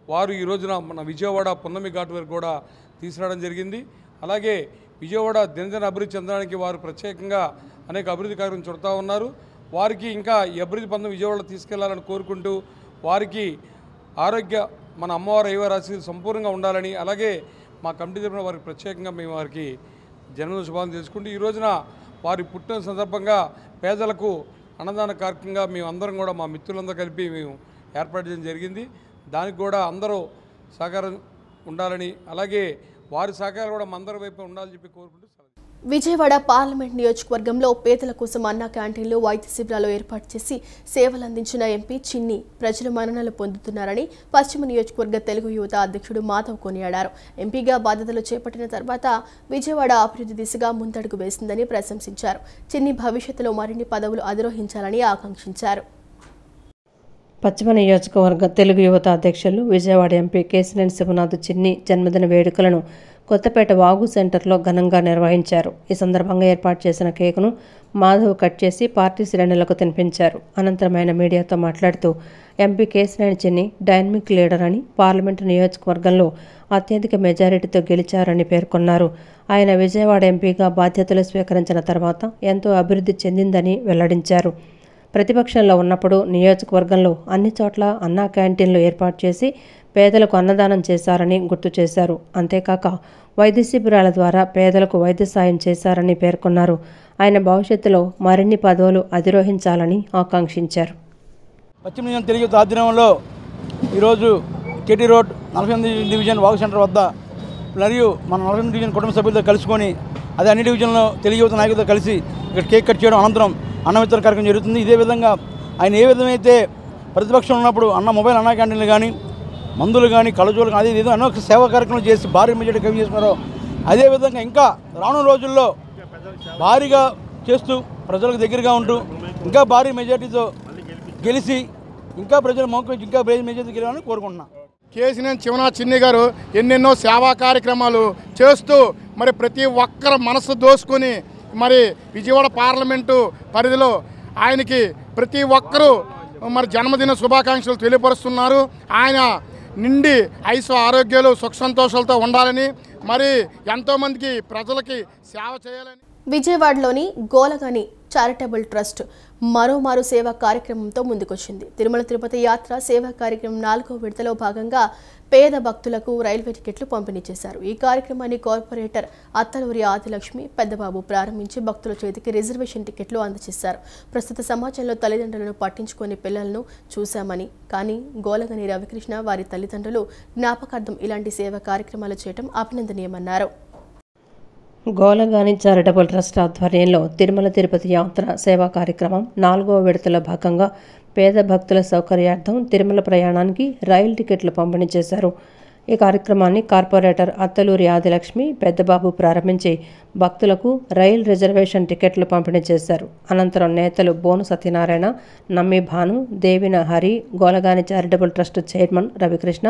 వారు ఈ రోజున మన విజయవాడ పున్నమి ఘాట్ వరకు కూడా తీసుకురావడం జరిగింది. అలాగే విజయవాడ దినదిన అభివృద్ధి చెందడానికి వారు ప్రత్యేకంగా అనేక అభివృద్ధి కార్యక్రమం చుడతా ఉన్నారు. వారికి ఇంకా ఈ అభివృద్ధి పనులు విజయవాడలో తీసుకెళ్లాలని కోరుకుంటూ వారికి ఆరోగ్య మన అమ్మవారి అయ్యవారి ఆశీస్సులు సంపూర్ణంగా ఉండాలని, అలాగే మా కమిటీ తరపున వారికి ప్రత్యేకంగా మేము వారికి జన్మదిన శుభాకాంక్షలు తెలుసుకుంటూ ఈ రోజున వారి పుట్టిన సందర్భంగా పేదలకు అన్నదాన కార్యక్రమంగా మేము అందరం కూడా మా మిత్రులందరూ కలిపి మేము ఏర్పాటు చేయడం జరిగింది. దానికి కూడా అందరూ సహకారం ఉండాలని, అలాగే వారి సహకారం కూడా అందరి వైపు ఉండాలని చెప్పి కోరుకుంటూ విజయవాడ పార్లమెంట్ నియోజకవర్గంలో పేదల కోసం అన్న క్యాంటీన్లు, వైద్య శిబిరాలు ఏర్పాటు చేసి సేవలు అందించిన ఎంపీ చిన్ని ప్రజలు మన్ననలు పొందుతున్నారని పశ్చిమ నియోజకవర్గ తెలుగు యువత అధ్యక్షుడు మాధవ్ కొనియాడారు. ఎంపీగా బాధ్యతలు చేపట్టిన తర్వాత విజయవాడ అభివృద్ధి దిశగా ముందడుగు వేసిందని ప్రశంసించారు. చిన్ని భవిష్యత్తులో మరిన్ని పదవులు అధిరోహించాలని ఆకాంక్షించారు. పశ్చిమ నియోజకవర్గ తెలుగు యువత అధ్యక్షులు విజయవాడ ఎంపీ కేశినేని శివనాథ్ చిన్ని జన్మదిన వేడుకలను కొత్తపేట వాగు సెంటర్లో ఘనంగా నిర్వహించారు. ఈ సందర్భంగా ఏర్పాటు చేసిన కేకును మాధవ్ కట్ చేసి పార్టీ శ్రేణులకు తినిపించారు. అనంతరం ఆయన మీడియాతో మాట్లాడుతూ ఎంపీ కేశినేని చిన్ని డైనమిక్ లీడర్ అని, పార్లమెంటు నియోజకవర్గంలో అత్యధిక మెజారిటీతో గెలిచారని పేర్కొన్నారు. ఆయన విజయవాడ ఎంపీగా బాధ్యతలు స్వీకరించిన తర్వాత ఎంతో అభివృద్ధి చెందిందని వెల్లడించారు. ప్రతిపక్షంలో ఉన్నప్పుడు నియోజకవర్గంలో అన్ని చోట్ల అన్నా క్యాంటీన్లు ఏర్పాటు చేసి పేదలకు అన్నదానం చేశారని గుర్తు చేశారు. అంతేకాక వైద్య శిబిరాల ద్వారా పేదలకు వైద్య సాయం చేశారని పేర్కొన్నారు. ఆయన భవిష్యత్తులో మరిన్ని పదవులు అధిరోహించాలని ఆకాంక్షించారు. పశ్చిమ నియోజకవర్గం తెలుగు యువత ఆధ్వర్యంలో ఈరోజు కేటీ రోడ్ 48 డివిజన్ వాగు సెంటర్ వద్ద మరియు మన 48 డివిజన్ కుటుంబ సభ్యులతో కలుసుకొని అదే అన్ని డివిజన్లో తెలుగు యువత నాయకులతో కలిసి ఇక్కడ కేక్ కట్ చేయడం, అనంతరం అన్న వితరణ కార్యక్రమం జరుగుతుంది. ఇదే విధంగా ఆయన ఏ విధమైతే ప్రతిపక్షం ఉన్నప్పుడు మొబైల్ అన్నా క్యాంటీన్లు కానీ, మందులు కానీ, కళ్ళజోలు కానీ, అదే ఎన్నో సేవా కార్యక్రమాలు చేసి భారీ మెజార్టీ కవి చేసుకున్నారో అదేవిధంగా ఇంకా రానున్న రోజుల్లో భారీగా చేస్తూ ప్రజలకు దగ్గరగా ఉంటూ ఇంకా భారీ మెజార్టీతో గెలిచి ఇంకా ప్రజల మౌఖం ఇంకా భారీ మెజార్టీ గెలవాలని కోరుకుంటున్నాను. కేశినేని శివనాథ్ చిన్ని గారు ఎన్నెన్నో సేవా కార్యక్రమాలు చేస్తూ మరి ప్రతి ఒక్కరి మనసు దోసుకొని మరి విజయవాడ పార్లమెంటు పరిధిలో ఆయనకి ప్రతి ఒక్కరూ మరి జన్మదిన శుభాకాంక్షలు తెలియపరుస్తున్నారు. ఆయన నిండి ఐశ్వ ఆరోగ్యాలు సుఖ సంతోషాలతో ఉండాలని, మరి ఎంతోమందికి ప్రజలకి సేవ చేయాలని విజయవాడలోని గోలగాని చారిటబుల్ ట్రస్ట్ మరోమారు సేవా కార్యక్రమంతో ముందుకొచ్చింది. తిరుమల తిరుపతి యాత్ర సేవా కార్యక్రమం 4వ విడతలో భాగంగా పేద భక్తులకు రైల్వే టికెట్లు పంపిణీ చేశారు. ఈ కార్యక్రమాన్ని కార్పొరేటర్ అత్తలూరి ఆదిలక్ష్మి పెద్దబాబు ప్రారంభించి భక్తుల చేతికి రిజర్వేషన్ టికెట్లు అందజేశారు. ప్రస్తుత సమాజంలో తల్లిదండ్రులను పట్టించుకునే పిల్లలను చూశామని, కానీ గోలగని రవికృష్ణ వారి తల్లిదండ్రులు జ్ఞాపకార్థం ఇలాంటి సేవా కార్యక్రమాలు చేయడం అభినందనీయమన్నారు. గోలగాని చారిటబుల్ ట్రస్ట్ ఆధ్వర్యంలో తిరుమల తిరుపతి యాత్ర సేవా కార్యక్రమం 4వ విడతలో భాగంగా పేద భక్తుల సౌకర్యార్థం తిరుమల ప్రయాణానికి రైలు టికెట్లు పంపిణీ చేశారు. ఈ కార్యక్రమాన్ని కార్పొరేటర్ అత్తలూరి ఆదిలక్ష్మి పెద్దబాబు ప్రారంభించి భక్తులకు రైలు రిజర్వేషన్ టికెట్లు పంపిణీ చేశారు. అనంతరం నేతలు Bonu Satyanarayana, Nammi Bhanu, Devina Hari, Golagani charitable trust chairman Ravikrishna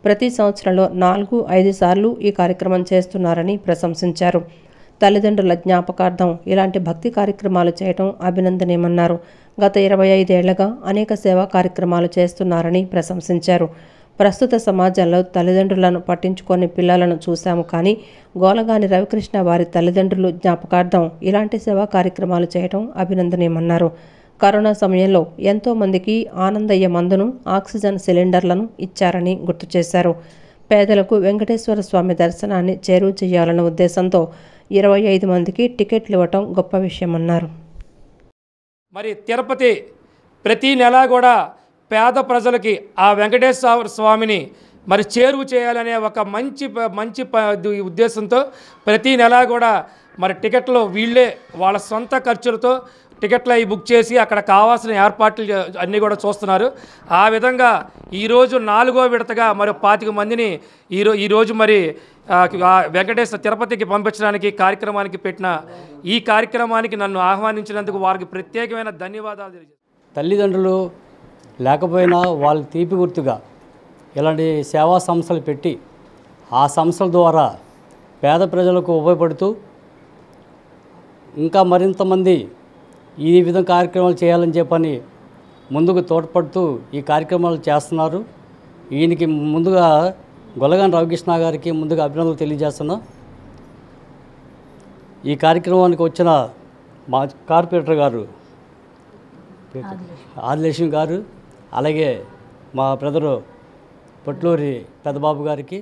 ప్రతి సంవత్సరంలో 4-5 సార్లు ఈ కార్యక్రమం చేస్తున్నారని ప్రశంసించారు. తల్లిదండ్రుల జ్ఞాపకార్థం ఇలాంటి భక్తి కార్యక్రమాలు చేయడం అభినందనీయమన్నారు. గత 25 ఏళ్లుగా అనేక సేవా కార్యక్రమాలు చేస్తున్నారని ప్రశంసించారు. ప్రస్తుత సమాజంలో తల్లిదండ్రులను పట్టించుకొని పిల్లలను చూశాము, కానీ గోలగాని రవికృష్ణ వారి తల్లిదండ్రులు జ్ఞాపకార్థం ఇలాంటి సేవా కార్యక్రమాలు చేయడం అభినందనీయమన్నారు. కరోనా సమయంలో ఎంతో మందికి ఆనందయ్య మందును, ఆక్సిజన్ సిలిండర్లను ఇచ్చారని గుర్తు చేశారు. పేదలకు వెంకటేశ్వర స్వామి దర్శనాన్ని చేరువ చేయాలన్న ఉద్దేశంతో 25 మందికి టికెట్లు ఇవ్వటం గొప్ప విషయమన్నారు. మరి తిరుపతి ప్రతి నెల కూడా పేద ప్రజలకి ఆ వెంకటేశ్వర స్వామిని మరి చేరువ చేయాలనే ఒక మంచి ఉద్దేశంతో ప్రతి నెల కూడా మరి టికెట్లు వీళ్ళే వాళ్ళ సొంత ఖర్చులతో టికెట్లు అవి బుక్ చేసి అక్కడ కావాల్సిన ఏర్పాట్లు అన్నీ కూడా చూస్తున్నారు. ఆ విధంగా ఈరోజు 4వ విడతగా మరి 25 మందిని ఈరోజు మరి వెంకటేశ్వర తిరుపతికి పంపించడానికి కార్యక్రమానికి పెట్టిన ఈ కార్యక్రమానికి నన్ను ఆహ్వానించినందుకు వారికి ప్రత్యేకమైన ధన్యవాదాలు తెలియజేస్తాను. తల్లిదండ్రులు లేకపోయినా వాళ్ళ తీపి గుర్తుగా ఇలాంటి సేవా సంస్థలు పెట్టి ఆ సంస్థల ద్వారా పేద ప్రజలకు ఉపయోగపడుతూ ఇంకా మరింతమంది ఈ విధంగా కార్యక్రమాలు చేయాలని చెప్పని ముందుకు తోడ్పడుతూ ఈ కార్యక్రమాలు చేస్తున్నారు. ఈయనకి ముందుగా గొల్లగాని రవికృష్ణ గారికి ముందుగా అభినందనలు తెలియజేస్తున్నా. ఈ కార్యక్రమానికి వచ్చిన మా కార్పొరేటర్ గారు ఆదిలక్ష్మి గారు, అలాగే మా బ్రదరు పొట్లూరి పెద్దబాబు గారికి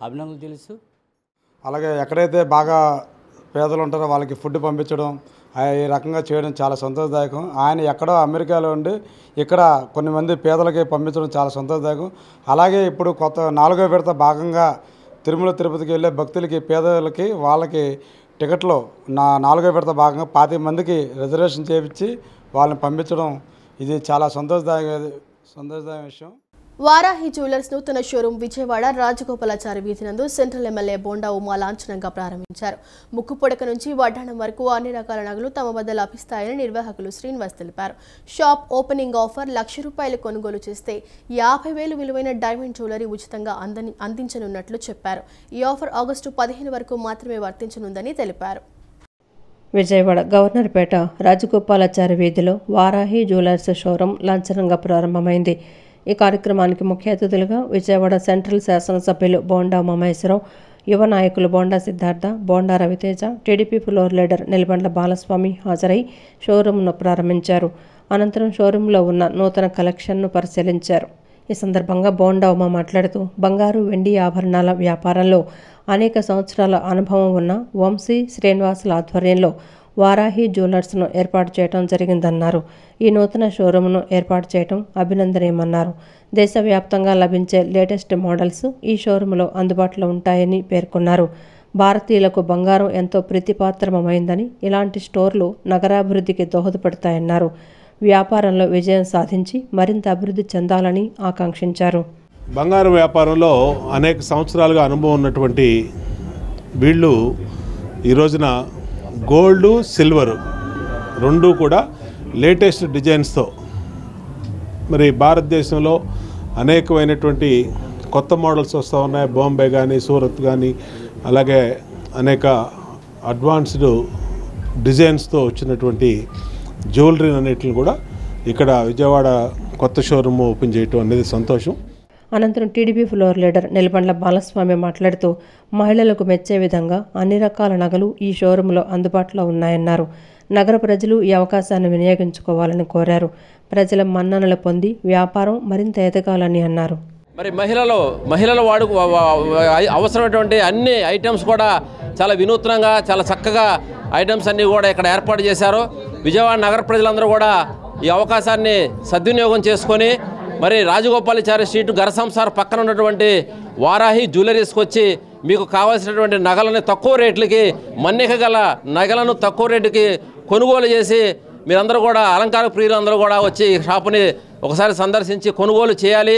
అభినందనలు తెలుసు. అలాగే ఎక్కడైతే బాగా పేదలు ఉంటారో వాళ్ళకి ఫుడ్ పంపించడం ఈ రకంగా చేయడం చాలా సంతోషదాయకం. ఆయన ఎక్కడో అమెరికాలో ఉండి ఇక్కడ కొన్ని మంది పేదలకి పంపించడం చాలా సంతోషదాయకం. అలాగే ఇప్పుడు కొత్త 4వ విడత భాగంగా తిరుమల తిరుపతికి వెళ్ళే భక్తులకి పేదలకి వాళ్ళకి టికెట్లో 4వ విడత భాగంగా 25 మందికి రిజర్వేషన్ చేయించి వాళ్ళని పంపించడం ఇది చాలా సంతోషదాయక విషయం. వారాహి జ్యువెలర్స్ నూతన షోరూం విజయవాడ రాజగోపాలాచారి వీధి నందు సెంట్రల్ ఎమ్మెల్యే బోండా ఉమా లాంఛనంగా ప్రారంభించారు. ముక్కుపుడక నుంచి వడ్డాణం వరకు అన్ని రకాల నగలు తమ వద్ద లభిస్తాయని నిర్వాహకులు శ్రీనివాస్ తెలిపారు. షాప్ ఓపెనింగ్ ఆఫర్ ₹1,00,000 కొనుగోలు చేస్తే 50,000 విలువైన డైమండ్ జ్యువెలరీ ఉచితంగా అందించనున్నట్లు చెప్పారు. ఈ ఆఫర్ ఆగస్టు 15 వరకు మాత్రమే వర్తించనుందని తెలిపారు. విజయవాడ గవర్నర్పేట రాజగోపాలాచారి వీధిలో వారాహి జ్యువెలర్స్ షోరూం లాంఛనంగా ప్రారంభమైంది. ఈ కార్యక్రమానికి ముఖ్య అతిథులుగా విజయవాడ సెంట్రల్ శాసనసభ్యులు బోండా ఉమామహేశ్వరరావు, యువ నాయకులు Bonda Siddhartha, Bonda Raviteja, TDP floor leader Nilabandla Balaswamy హాజరై షోరూంను ప్రారంభించారు. అనంతరం షోరూంలో ఉన్న నూతన కలెక్షన్ను పరిశీలించారు. ఈ సందర్భంగా బోండా ఉమా మాట్లాడుతూ బంగారు వెండి ఆభరణాల వ్యాపారంలో అనేక సంవత్సరాల అనుభవం ఉన్న వంశీ శ్రీనివాసుల ఆధ్వర్యంలో వారాహి జ్యువెలర్స్ను ఏర్పాటు చేయడం జరిగిందన్నారు. ఈ నూతన షోరూంను ఏర్పాటు చేయడం అభినందనీయమన్నారు. దేశవ్యాప్తంగా లభించే లేటెస్ట్ మోడల్స్ ఈ షోరూంలో అందుబాటులో ఉంటాయని పేర్కొన్నారు. భారతీయులకు బంగారం ఎంతో ప్రీతిపాత్రమైందని, ఇలాంటి స్టోర్లు నగరాభివృద్ధికి దోహదపడతాయన్నారు. వ్యాపారంలో విజయం సాధించి మరింత అభివృద్ధి చెందాలని ఆకాంక్షించారు. బంగారు వ్యాపారంలో అనేక సంవత్సరాలుగా అనుభవం ఉన్నటువంటి వీళ్ళు ఈ రోజున గోల్డు, సిల్వరు రెండు కూడా లేటెస్ట్ డిజైన్స్తో మరి భారతదేశంలో అనేకమైనటువంటి కొత్త మోడల్స్ వస్తూ ఉన్నాయి. బాంబే కానీ, సూరత్ కానీ, అలాగే అనేక అడ్వాన్స్డ్ డిజైన్స్తో వచ్చినటువంటి జ్యువెలరీ అన్నిటిని కూడా ఇక్కడ విజయవాడ కొత్త షోరూమ్ ఓపెన్ చేయటం అనేది సంతోషం. అనంతరం TDP floor leader Nilabandla Balaswamy మాట్లాడుతూ మహిళలకు మెచ్చే విధంగా అన్ని రకాల నగలు ఈ షోరూంలో అందుబాటులో ఉన్నాయన్నారు. నగర ప్రజలు ఈ అవకాశాన్ని వినియోగించుకోవాలని కోరారు. ప్రజల మన్ననలు పొంది వ్యాపారం మరింత ఎదగాలని అన్నారు. మరి మహిళల వాడుకు అవసరమైనటువంటి అన్ని ఐటమ్స్ కూడా చాలా వినూత్నంగా, చాలా చక్కగా ఐటమ్స్ అన్నీ కూడా ఇక్కడ ఏర్పాటు చేశారు. విజయవాడ నగర ప్రజలందరూ కూడా ఈ అవకాశాన్ని సద్వినియోగం చేసుకొని మరి రాజగోపాలాచారి స్ట్రీట్ గర సంసార్ పక్కన ఉన్నటువంటి వారాహి జ్యువెలరీస్కి వచ్చి మీకు కావాల్సినటువంటి నగలని తక్కువ రేట్లకి, మన్నిక గల నగలను తక్కువ రేటుకి కొనుగోలు చేసి మీరందరూ కూడా అలంకార ప్రియులందరూ కూడా వచ్చి ఈ షాపుని ఒకసారి సందర్శించి కొనుగోలు చేయాలి.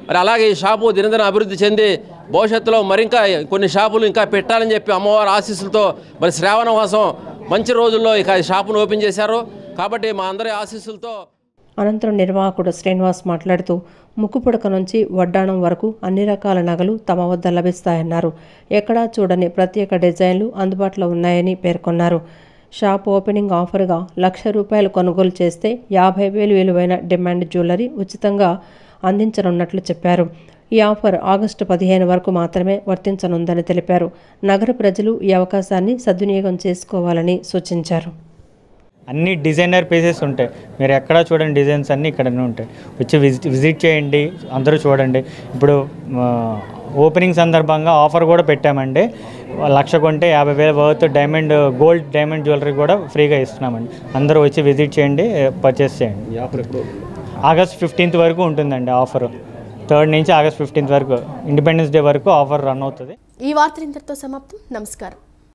మరి అలాగే ఈ షాపు దినదిన అభివృద్ధి చెంది భవిష్యత్తులో మరింకా కొన్ని షాపులు ఇంకా పెట్టాలని చెప్పి అమ్మవారి ఆశీస్సులతో మరి శ్రావణ మాసం మంచి రోజుల్లో ఇక ఈ షాపును ఓపెన్ చేశారు. కాబట్టి మా అందరి ఆశీస్సులతో. అనంతరం నిర్వాహకుడు శ్రీనివాస్ మాట్లాడుతూ ముక్కుపుడక నుంచి వడ్డాణం వరకు అన్ని రకాల నగలు తమ వద్ద లభిస్తాయన్నారు. ఎక్కడా చూడని ప్రత్యేక డిజైన్లు అందుబాటులో ఉన్నాయని పేర్కొన్నారు. షాప్ ఓపెనింగ్ ఆఫర్గా ₹1,00,000 కొనుగోలు చేస్తే 50,000 విలువైన డిమాండ్ జ్యువెలరీ ఉచితంగా అందించనున్నట్లు చెప్పారు. ఈ ఆఫర్ ఆగస్టు 15 వరకు మాత్రమే వర్తించనుందని తెలిపారు. నగర ప్రజలు ఈ అవకాశాన్ని సద్వినియోగం చేసుకోవాలని సూచించారు. అన్ని డిజైనర్ పీసెస్ ఉంటాయి. మీరు ఎక్కడా చూడండి, డిజైన్స్ అన్నీ ఇక్కడనే ఉంటాయి. వచ్చి విజిట్ చేయండి, అందరూ చూడండి. ఇప్పుడు ఓపెనింగ్ సందర్భంగా ఆఫర్ కూడా పెట్టామండి. 1,00,000 కొంటే 50,000 వర్త్ గోల్డ్ డైమండ్ జ్యువెలరీ కూడా ఫ్రీగా ఇస్తున్నామండి. అందరూ వచ్చి విజిట్ చేయండి, పర్చేస్ చేయండి. ఆగస్ట్ 15 వరకు ఉంటుందండి ఆఫర్. 3rd నుంచి ఆగస్ట్ 15 వరకు, ఇండిపెండెన్స్ డే వరకు ఆఫర్ రన్ అవుతుంది. ఈ వార్తలు ఇంతటితో సమాప్తం. నమస్కారం.